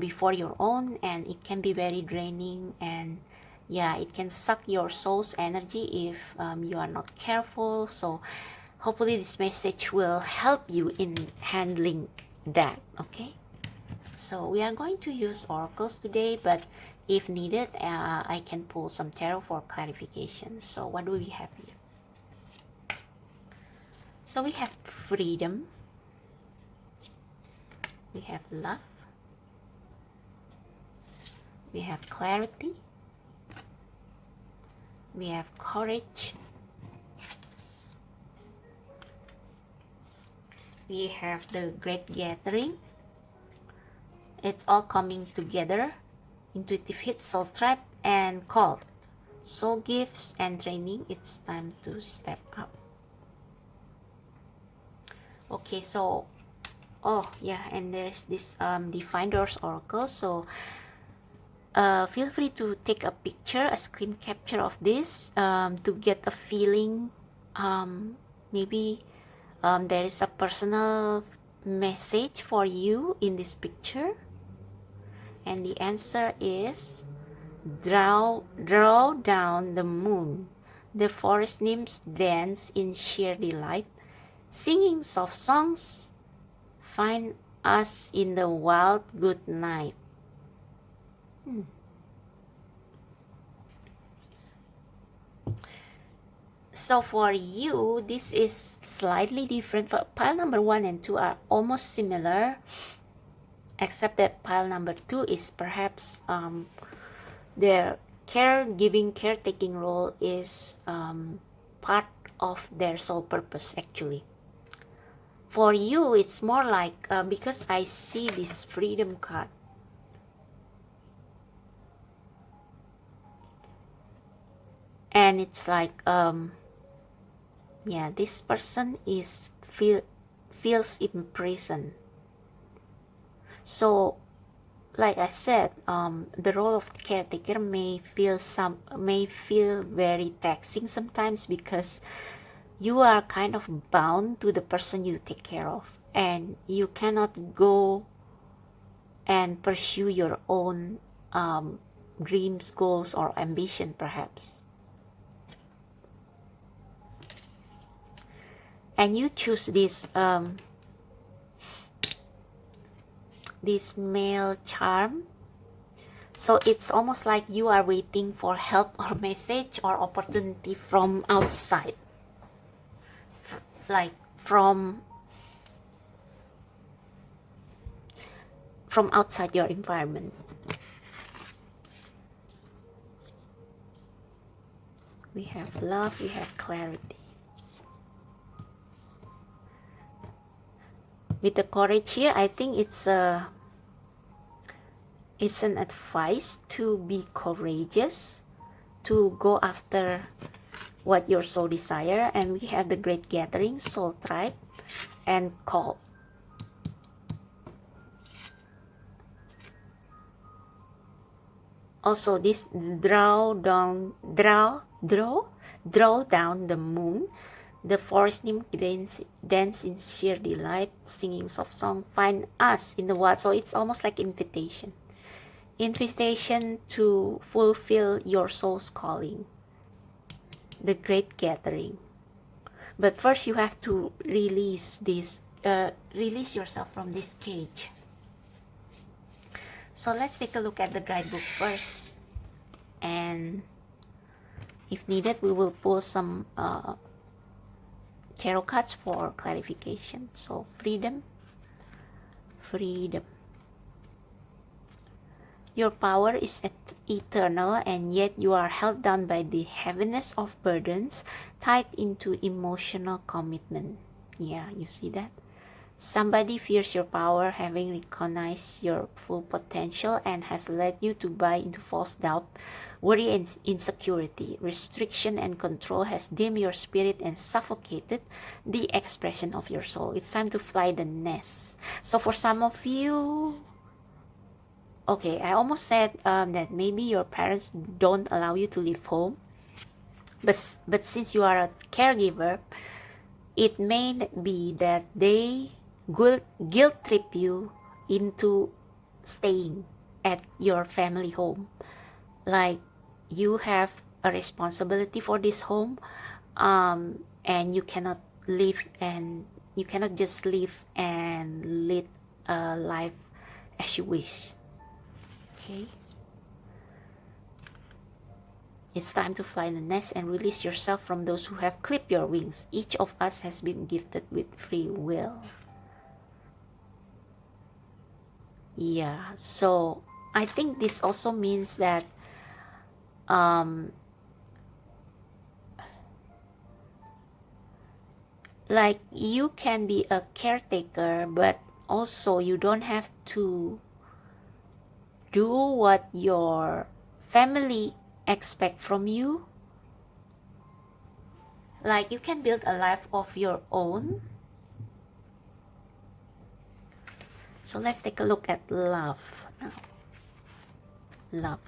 before your own, and it can be very draining, and yeah, it can suck your soul's energy if you are not careful. So hopefully this message will help you in handling that. Okay, so we are going to use oracles today, but if needed, I can pull some tarot for clarification. So what do we have here? So we have freedom, we have love, we have clarity, we have courage, we have the great gathering. It's all coming together. Intuitive hit, soul tribe, and call. Soul gifts and training. It's time to step up. Okay, so oh yeah, and there's this Divine Doors Oracle. So feel free to take a picture, a screen capture of this to get a feeling. Maybe there is a personal message for you in this picture, and the answer is draw down the moon. The forest nymphs dance in sheer delight, singing soft songs. Find us in the wild good night. So for you, this is slightly different. For pile number 1 and 2 are almost similar, except that pile number 2 is perhaps their caretaking role is part of their soul purpose actually. For you, it's more like, because I see this freedom card, and it's like, yeah, this person feels imprisoned. So like I said, the role of caretaker may feel very taxing sometimes, because you are kind of bound to the person you take care of, and you cannot go and pursue your own dreams, goals, or ambition perhaps. And you choose this male charm. So it's almost like you are waiting for help or message or opportunity from outside, like from outside your environment. We have love, we have clarity. With the courage here, I think it's an advice to be courageous, to go after what your soul desire. And we have the great gathering, soul tribe, and call. Also, this draw down the moon. The forest nymph dance in sheer delight, singing soft song. Find us in the wild. So it's almost like invitation to fulfill your soul's calling, the great gathering. But first you have to release yourself from this cage. So let's take a look at the guidebook first, and if needed we will pull some tarot cards for clarification. So freedom. Your power is eternal, and yet you are held down by the heaviness of burdens tied into emotional commitment. Yeah, you see that? Somebody fears your power, having recognized your full potential, and has led you to buy into false doubt, worry, and insecurity. Restriction and control has dimmed your spirit and suffocated the expression of your soul. It's time to fly the nest. So for some of you, okay, I almost said that maybe your parents don't allow you to leave home, but since you are a caregiver, it may be that they guilt trip you into staying at your family home. Like you have a responsibility for this home, and you cannot just live and lead a life as you wish. Okay. It's time to fly the nest and release yourself from those who have clipped your wings. Each of us has been gifted with free will. Yeah, so I think this also means that like you can be a caretaker, but also you don't have to do what your family expect from you. Like you can build a life of your own. So let's take a look at love now. Love.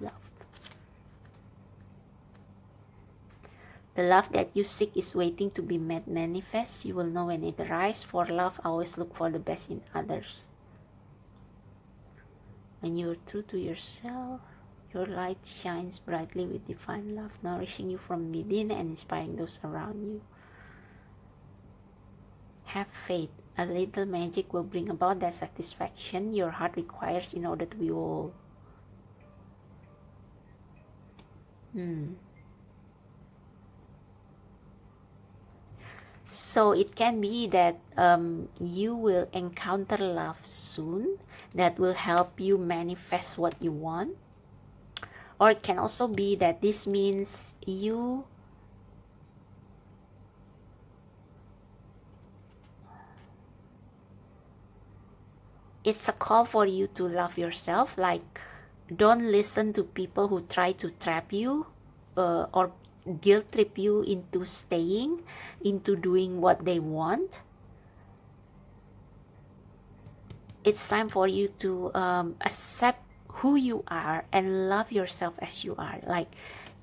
The love that you seek is waiting to be made manifest. You will know when it arrives. For love, always look for the best in others. When you are true to yourself, your light shines brightly with divine love, nourishing you from within and inspiring those around you. Have faith. A little magic will bring about that satisfaction your heart requires in order to be whole. So it can be that you will encounter love soon that will help you manifest what you want. Or it can also be that this means it's a call for you to love yourself. Like, don't listen to people who try to trap you or guilt trip you into staying, into doing what they want. It's time for you to accept who you are and love yourself as you are. Like,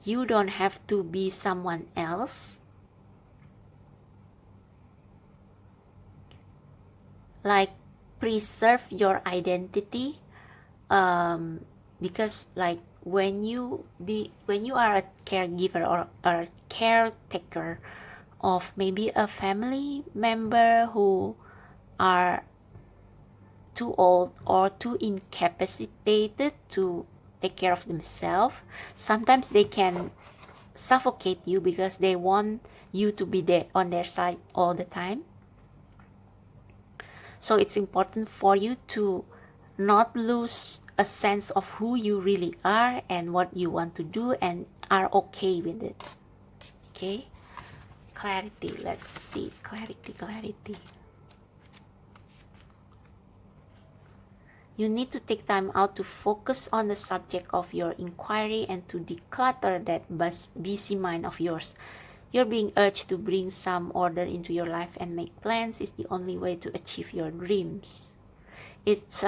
you don't have to be someone else. Like, preserve your identity, because like when you are a caregiver or a caretaker of maybe a family member who are too old or too incapacitated to take care of themselves, sometimes they can suffocate you because they want you to be there on their side all the time. So it's important for you to not lose a sense of who you really are and what you want to do and are okay with it. Okay? Clarity. Let's see. Clarity. You need to take time out to focus on the subject of your inquiry and to declutter that busy mind of yours. You're being urged to bring some order into your life and make plans is the only way to achieve your dreams. It's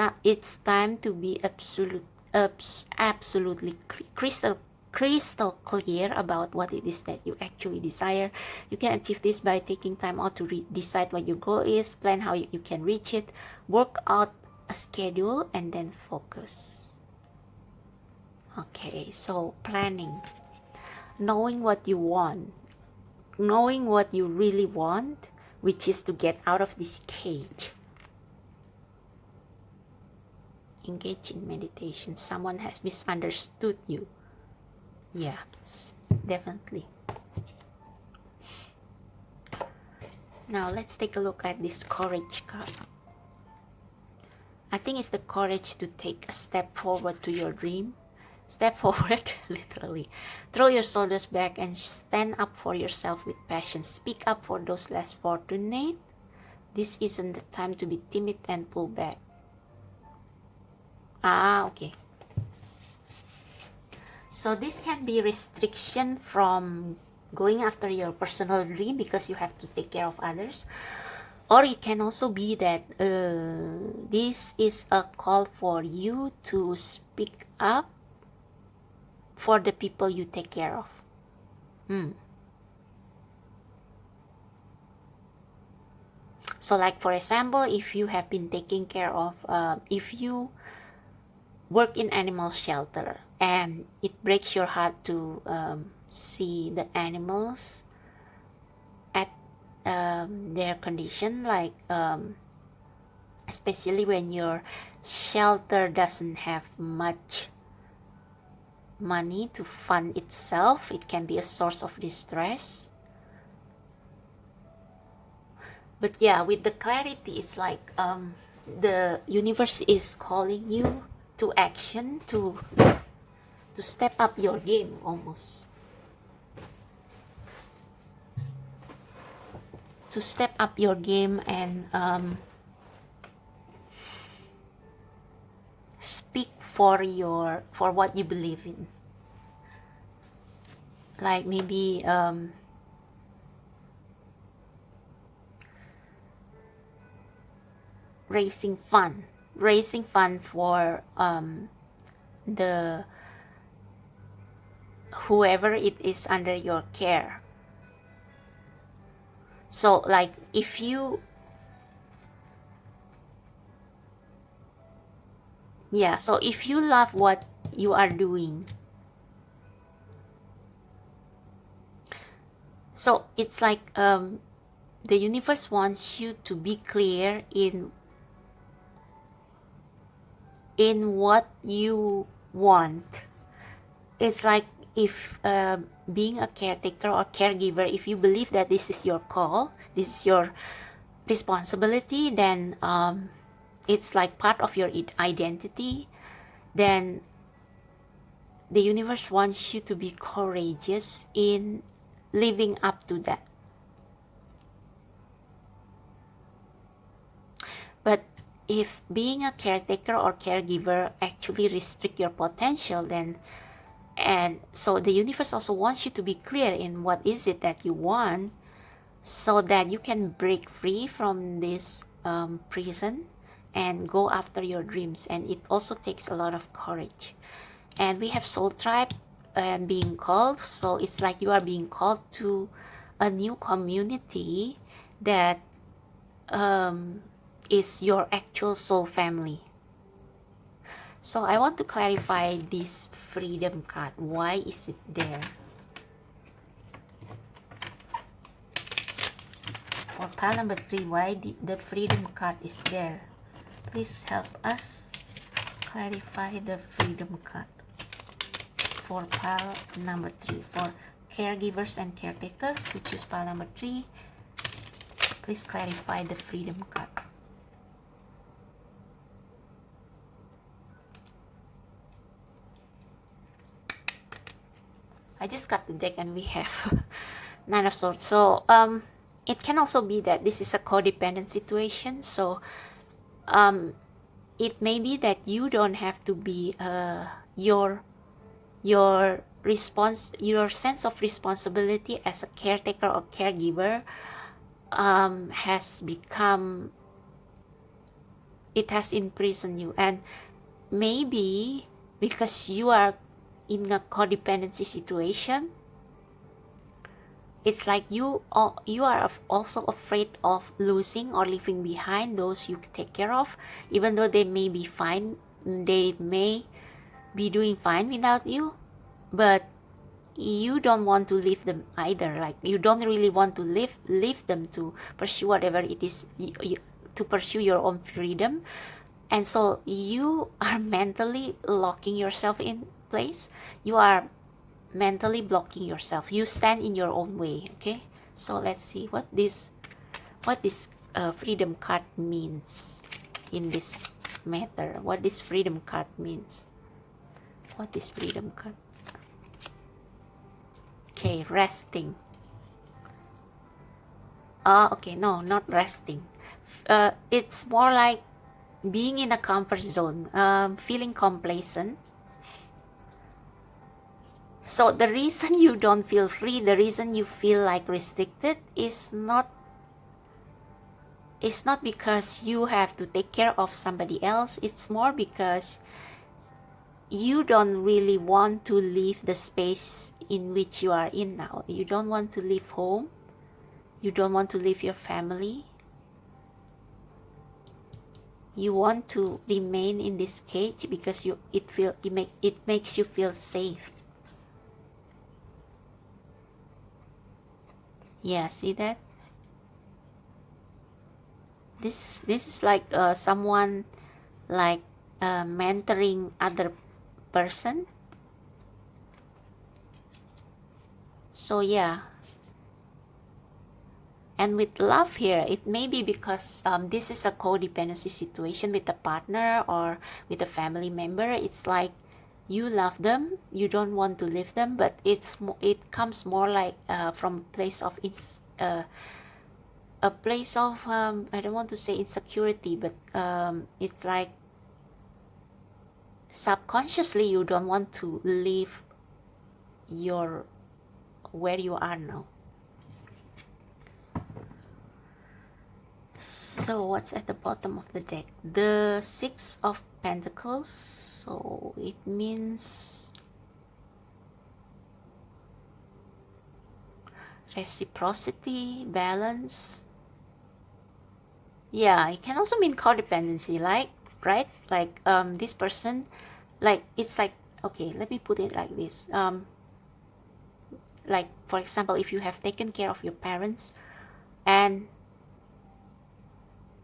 time to be absolutely crystal clear about what it is that you actually desire. You can achieve this by taking time out to decide what your goal is, plan how you can reach it, work out a schedule, and then focus. Okay, so planning, knowing what you want, knowing what you really want, which is to get out of this cage. Engage in meditation. Someone has misunderstood you. Yeah, definitely. Now let's take a look at this courage card. I think it's the courage to take a step forward to your dream. Step forward, literally. Throw your shoulders back and stand up for yourself with passion. Speak up for those less fortunate. This isn't the time to be timid and pull back. Okay. So this can be restriction from going after your personal dream because you have to take care of others. Or it can also be that this is a call for you to speak up for the people you take care of. So like for example, if you have been taking care of, if you work in animal shelter and it breaks your heart to see the animals at their condition, like especially when your shelter doesn't have much money to fund itself, it can be a source of distress. But yeah, with the clarity, it's like the universe is calling you to action, to step up your game almost. To step up your game and speak for what you believe in. Like maybe raising fund for the whoever it is under your care. So like if you love what you are doing, so it's like the universe wants you to be clear in what you want. It's like if being a caretaker or caregiver, if you believe that this is your call, this is your responsibility, then it's like part of your identity, then the universe wants you to be courageous in living up to that. But if being a caretaker or caregiver actually restrict your potential, then and so the universe also wants you to be clear in what is it that you want, so that you can break free from this prison and go after your dreams. And it also takes a lot of courage. And we have soul tribe and being called, so it's like you are being called to a new community that is your actual soul family. So I want to clarify this freedom card. Why is it there? For pile number 3, why the freedom card is there? Please help us clarify the freedom card for pile number 3. For caregivers and caretakers who choose pile number 3, please clarify the freedom card. I just got the deck and we have 9 of Swords. So it can also be that this is a codependent situation. So it may be that you don't have to be your sense of responsibility as a caretaker or caregiver has become, it has imprisoned you. And maybe because you are in a codependency situation, it's like you are also afraid of losing or leaving behind those you take care of, even though they may be fine, they may be doing fine without you, but you don't want to leave them either. Like you don't really want to leave them to pursue whatever it is, to pursue your own freedom. And so you are mentally locking yourself in place. You are mentally blocking yourself. You stand in your own way. Okay, so let's see what this what this freedom card means in this matter. What this freedom card means. What is freedom card? Okay, resting. Okay, no, not resting. It's more like being in a comfort zone, feeling complacent. So the reason you don't feel free, the reason you feel like restricted is not because you have to take care of somebody else. It's more because you don't really want to leave the space in which you are in now. You don't want to leave home. You don't want to leave your family. You want to remain in this cage because it makes you feel safe. Yeah, see that? This is like someone like mentoring other person. So yeah. And with love here, it may be because this is a codependency situation with a partner or with a family member. It's like you love them, you don't want to leave them, but it comes more like from a place of I don't want to say insecurity, but it's like subconsciously you don't want to leave where you are now. So what's at the bottom of the deck? The Six of Pentacles. So it means reciprocity, balance. Yeah, it can also mean codependency, like, right? Like this person, like, it's like, okay, let me put it like this. Like, for example, if you have taken care of your parents and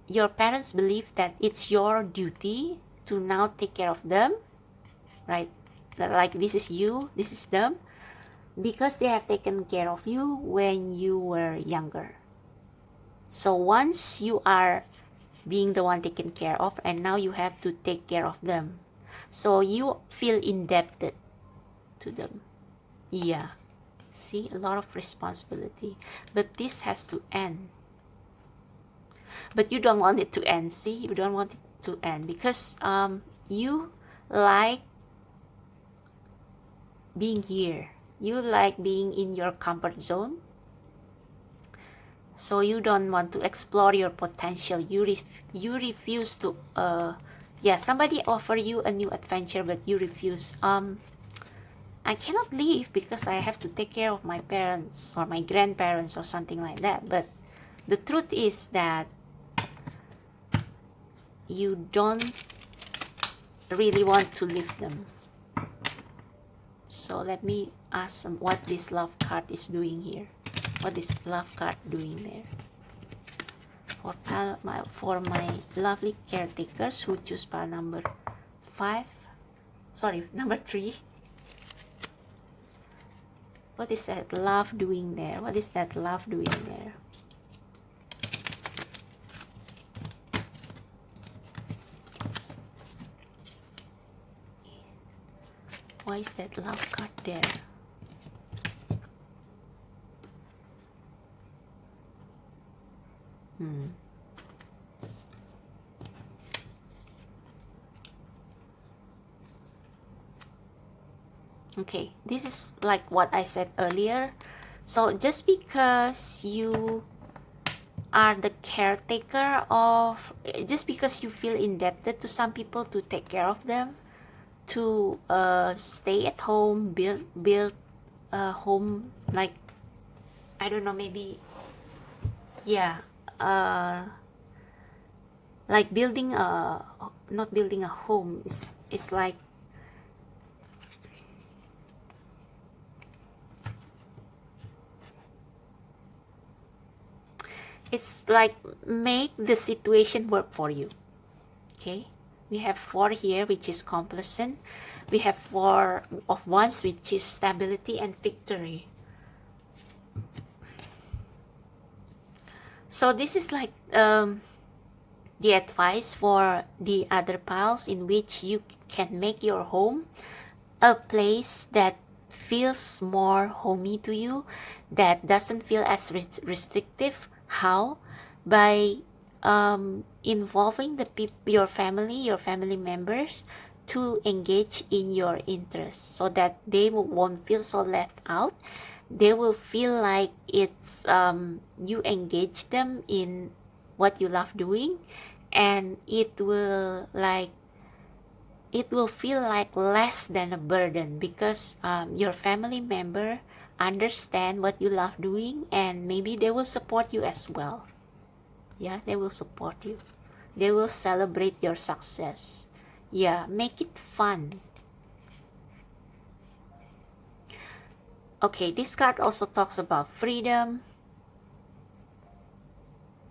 your parents believe that it's your duty to now take care of them, right? Like, this is you, this is them, because they have taken care of you when you were younger. So once you are being the one taken care of, and now you have to take care of them, so you feel indebted to them. Yeah, see, a lot of responsibility, but this has to end. But you don't want it to end. See, you don't want it to end because you like being here, you like being in your comfort zone, so you don't want to explore your potential. You refuse to yeah, somebody offer you a new adventure, but you refuse. I cannot leave because I have to take care of my parents or my grandparents or something like that. But the truth is that you don't really want to leave them. So let me ask what this love card is doing here. What is love card doing there? For my lovely caretakers who choose pile number 5. Sorry, number 3. What is that love doing there? What is that love doing there? Why is that love card there? Okay, this is like what I said earlier. So just because you are the caretaker of, just because you feel indebted to some people to take care of them, to stay at home, build a home, like, I don't know, maybe, yeah, like building a, not building a home, it's like, it's like make the situation work for you. Okay, we have 4 here, which is complacent. We have 4 of Wands, which is stability and victory. So this is like the advice for the other piles, in which you can make your home a place that feels more homey to you, that doesn't feel as restrictive. How? By involving your family members to engage in your interests, so that they won't feel so left out. They will feel like it's you engage them in what you love doing, and it will feel like less than a burden, because your family member understand what you love doing, and maybe they will support you as well. Yeah, they will support you. They will celebrate your success. Yeah, make it fun. Okay, this card also talks about freedom.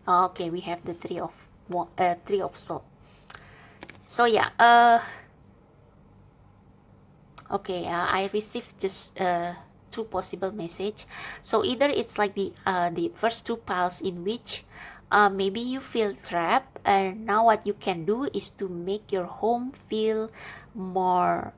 Okay, we have the three of swords. So yeah, okay, I received just two possible message. So either it's like the first two piles, in which maybe you feel trapped, and now what you can do is to make your home feel more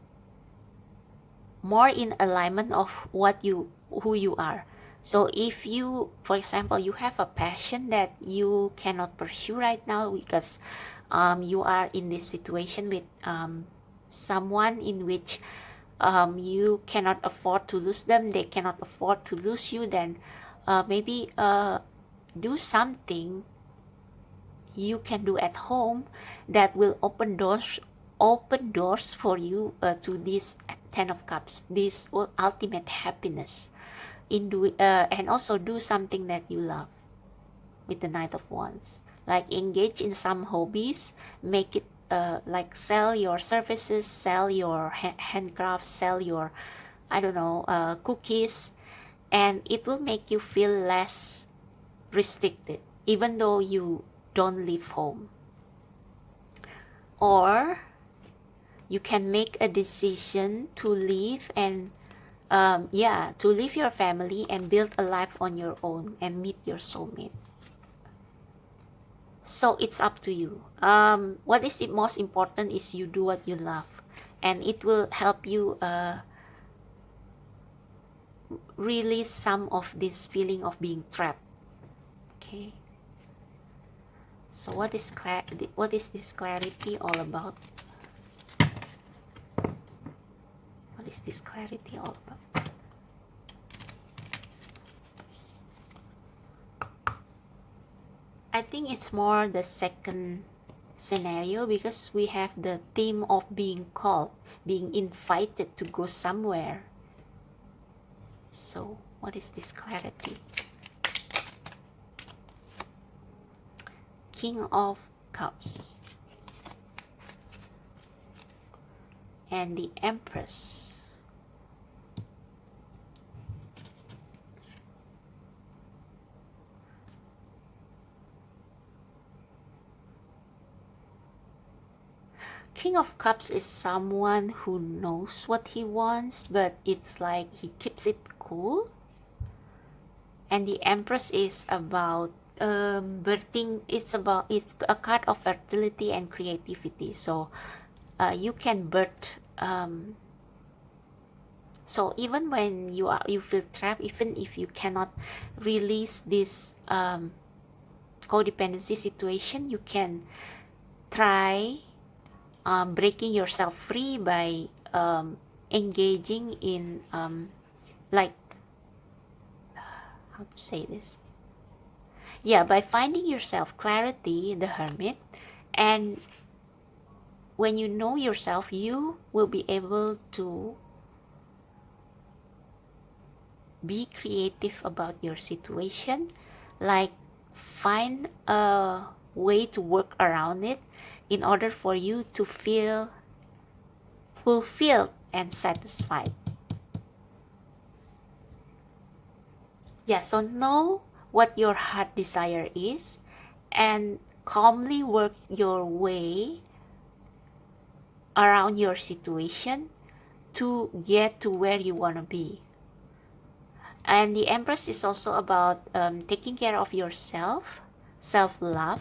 in alignment of who you are. So if you, for example, you have a passion that you cannot pursue right now, because you are in this situation with someone in which you cannot afford to lose them, they cannot afford to lose you, then maybe do something you can do at home that will open doors for you to this Ten of Cups, this ultimate happiness and also do something that you love with the Knight of Wands, like engage in some hobbies, make it like sell your services, sell your handcrafts, sell your, I don't know, cookies, and it will make you feel less restricted, even though you don't leave home. Or you can make a decision to leave and to leave your family and build a life on your own and meet your soulmate. So it's up to you. What is the most important is you do what you love, and it will help you release some of this feeling of being trapped. Okay. So what is this clarity all about? What is this clarity all about? I think it's more the second scenario, because we have the theme of being called, being invited to go somewhere. So what is this clarity? King of Cups and the Empress. King of Cups is someone who knows what he wants, but it's like he keeps it cool. And the Empress is about birthing. It's a card of fertility and creativity. So you can birth. So even when you feel trapped, even if you cannot release this codependency situation, you can try breaking yourself free by engaging in like, how to say this? Yeah, by finding yourself, clarity, the Hermit, and when you know yourself, you will be able to be creative about your situation, like find a way to work around it in order for you to feel fulfilled and satisfied. Yeah, so know what your heart desire is and calmly work your way around your situation to get to where you want to be. And the Empress is also about taking care of yourself, self-love.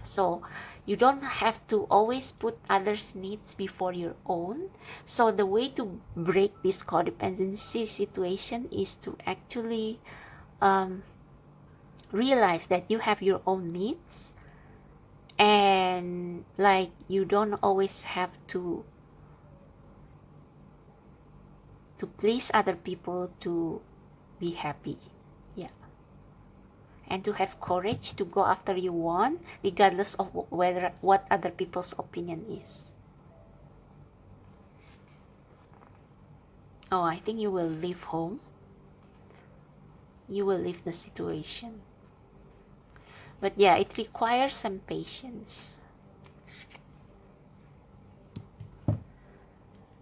So you don't have to always put others' needs before your own. So the way to break this codependency situation is to actually realize that you have your own needs, and like you don't always have to please other people to be happy. Yeah. And to have courage to go after you want, regardless of what other people's opinion is. Oh, I think you will leave home. You will leave the situation. But yeah, it requires some patience.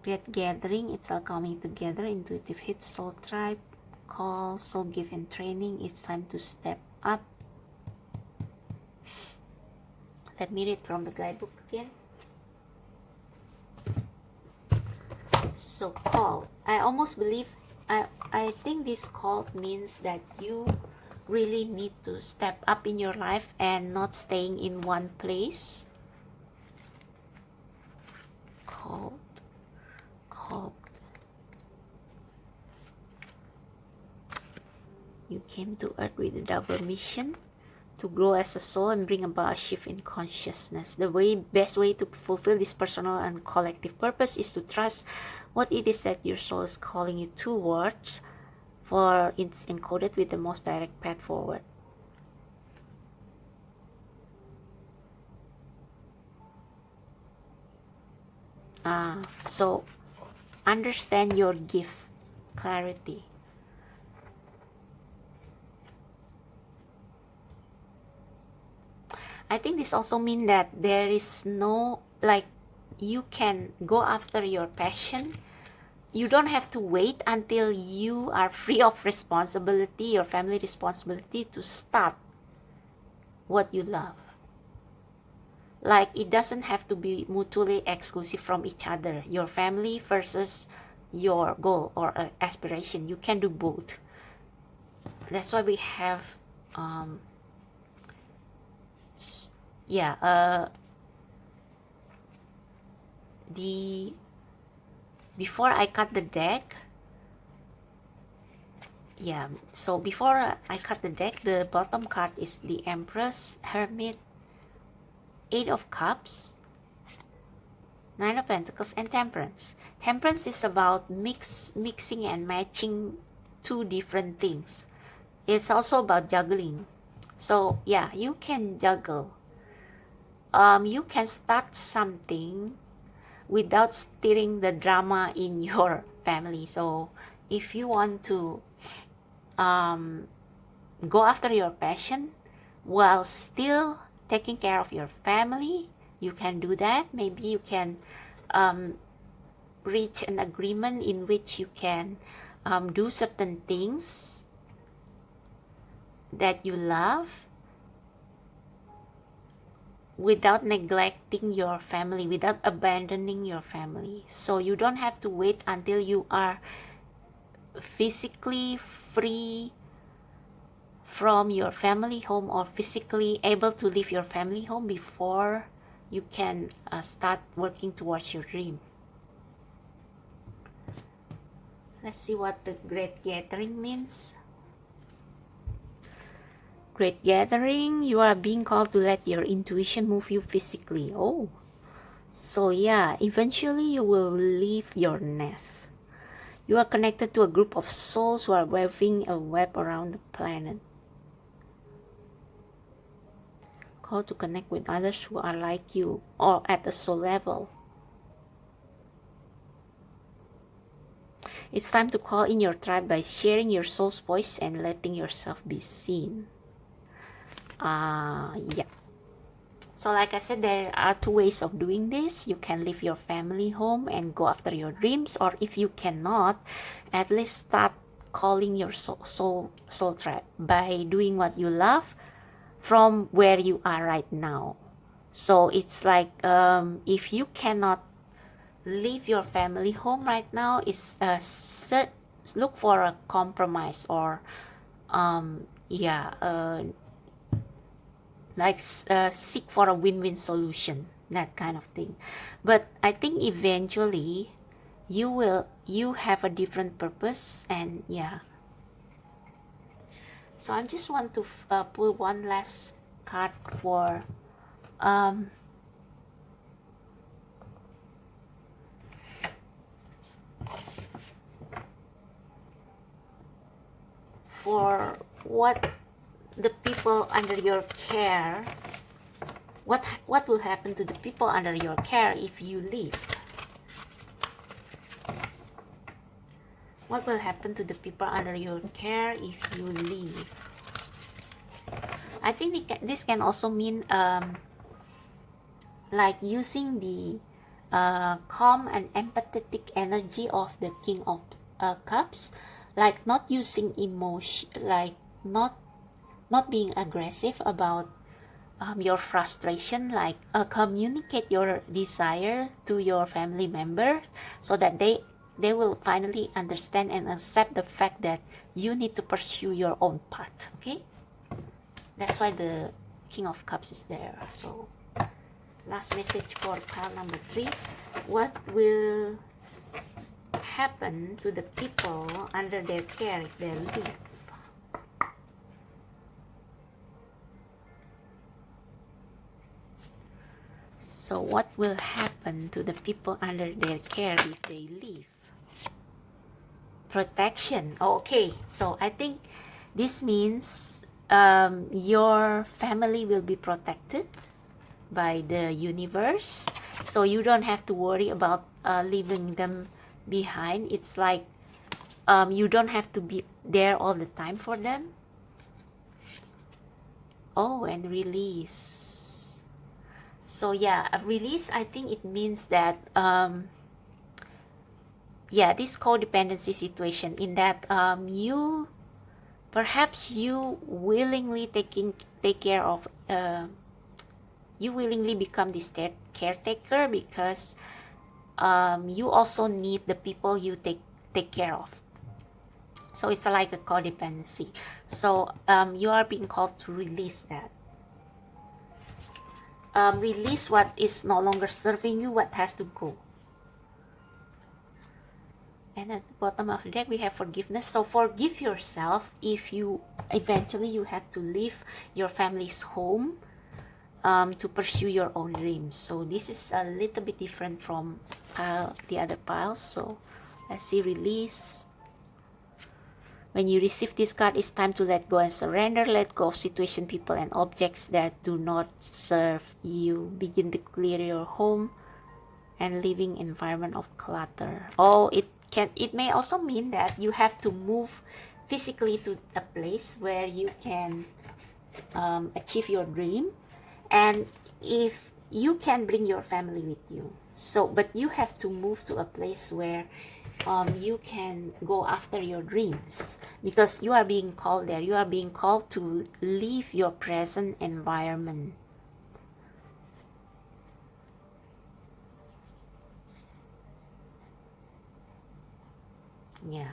Great gathering, it's all coming together. Intuitive hit, soul tribe, call, soul give and training. It's time to step up. Let me read from the guidebook again. So call, I almost believe, I think this call means that you really need to step up in your life and not staying in one place. Called. You came to earth with a double mission, to grow as a soul and bring about a shift in consciousness. The best way to fulfill this personal and collective purpose is to trust what it is that your soul is calling you towards, for it's encoded with the most direct path forward. So understand your gift, clarity. I think this also means that there is no, like, you can go after your passion. You don't have to wait until you are free of responsibility, your family responsibility, to start what you love. Like, it doesn't have to be mutually exclusive from each other. Your family versus your goal or aspiration. You can do both. That's why we have before I cut the deck, so before I cut the deck, the bottom card is the Empress, Hermit, Eight of Cups, Nine of Pentacles, and Temperance. Temperance is about mixing and matching two different things. It's also about juggling. So yeah, you can juggle. You can start something without stirring the drama in your family. So if you want to go after your passion while still taking care of your family, you can do that. Maybe you can reach an agreement in which you can do certain things that you love without neglecting your family, without abandoning your family. So you don't have to wait until you are physically free from your family home or physically able to leave your family home before you can start working towards your dream. Let's see what the Great Gathering means. Great Gathering, you are being called to let your intuition move you physically. Oh, so yeah, eventually you will leave your nest. You are connected to a group of souls who are weaving a web around the planet. Called to connect with others who are like you or at a soul level. It's time to call in your tribe by sharing your soul's voice and letting yourself be seen. Yeah. So like I said, there are two ways of doing this. You can leave your family home and go after your dreams, or if you cannot, at least start calling your soul tribe by doing what you love from where you are right now. So it's like if you cannot leave your family home right now, it's look for a compromise or like seek for a win-win solution, that kind of thing. But I think eventually you have a different purpose, and yeah. So I just want to pull one last card um for what the people under your care, what will happen to the people under your care if you leave. What will happen to the people under your care if you leave? I think this can also mean like using the calm and empathetic energy of the King of Cups, like not using emotion, like not being aggressive about your frustration, like communicate your desire to your family member so that they will finally understand and accept the fact that you need to pursue your own path. Okay, that's why the King of Cups is there. So last message for pile number 3. What will happen to the people under their care if they leave? So what will happen to the people under their care if they leave? Protection. Okay, so I think this means your family will be protected by the universe, so you don't have to worry about leaving them behind. It's like you don't have to be there all the time for them. Oh, and release. So yeah, a release, I think it means that yeah, this codependency situation, in that you willingly take care of you willingly become this caretaker because you also need the people you take care of. So it's like a codependency. So you are being called to release that. Release what is no longer serving you, what has to go. And at the bottom of the deck we have forgiveness. So forgive yourself if you eventually you have to leave your family's home to pursue your own dreams. So this is a little bit different from the other piles. So let's see, release. When you receive this card, it's time to let go and surrender. Let go of situation, people, and objects that do not serve you. Begin to clear your home and living environment of clutter. Oh, it may also mean that you have to move physically to a place where you can achieve your dream, and if you can bring your family with you. So, but you have to move to a place where you can go after your dreams, because you are being called there. You are being called to leave your present environment. Yeah.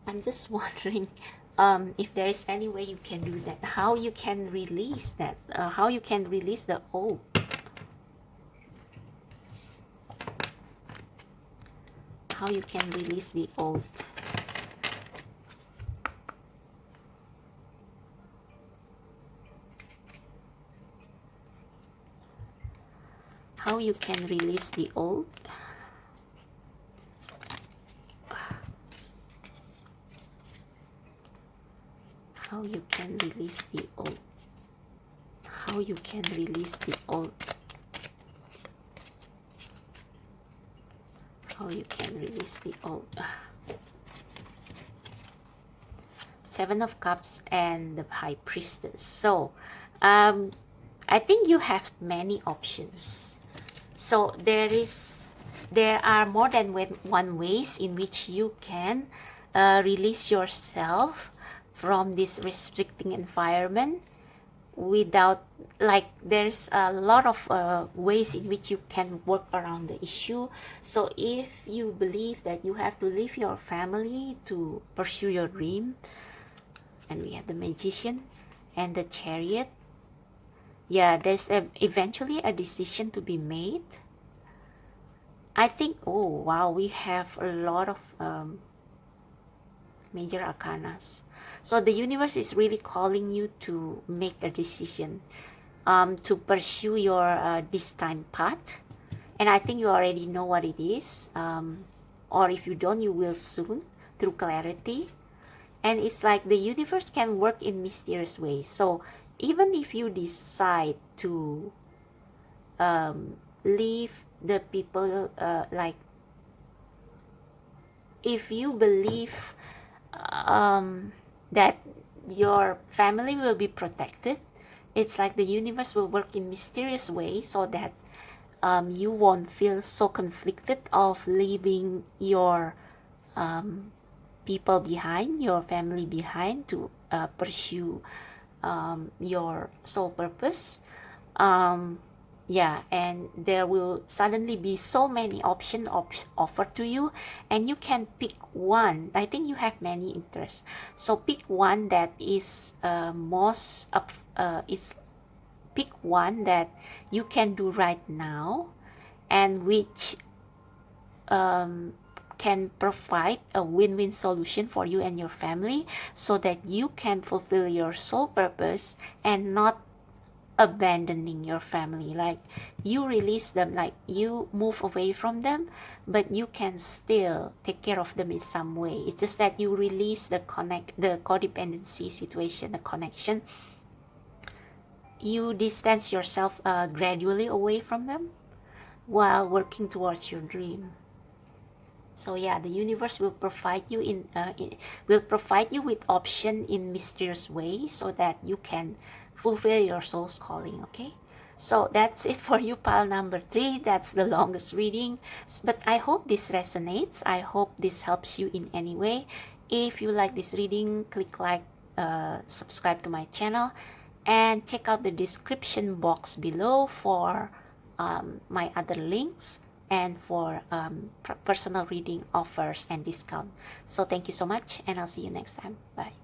I'm just wondering if there is any way you can do that, how you can release that, how you can release the old. How you can release the old. How you can release the old. How you can release the old. How you can release the old. How you can release the old. Seven of Cups and the High Priestess. So I think you have many options. So there are more than one ways in which you can release yourself from this restricting environment. without, like, there's a lot of ways in which you can work around the issue. So if you believe that you have to leave your family to pursue your dream, and we have the Magician and the Chariot, yeah, there's eventually a decision to be made. I think, oh wow, we have a lot of major arcanas. So the universe is really calling you to make a decision, to pursue your this-time path. And I think you already know what it is. Or if you don't, you will soon through clarity. And it's like the universe can work in mysterious ways. So even if you decide to leave the people, like, if you believe that your family will be protected, it's like the universe will work in mysterious ways so that you won't feel so conflicted of leaving your people behind, your family behind, to pursue your soul purpose. Yeah, and there will suddenly be so many options offered to you, and you can pick one. I think you have many interests, so pick one that is most up is pick one that you can do right now, and which can provide a win-win solution for you and your family, so that you can fulfill your soul purpose and not abandoning your family. Like, you release them, like you move away from them, but you can still take care of them in some way. It's just that you release the codependency situation, the connection. You distance yourself gradually away from them while working towards your dream. So yeah, the universe will provide you will provide you with option in mysterious ways so that you can fulfill your soul's calling. Okay, so that's it for you, pile number 3. That's the longest reading, but I hope this resonates. I hope this helps you in any way. If you like this reading, click like, subscribe to my channel, and check out the description box below for my other links and for personal reading offers and discount. So thank you so much, and I'll see you next time. Bye.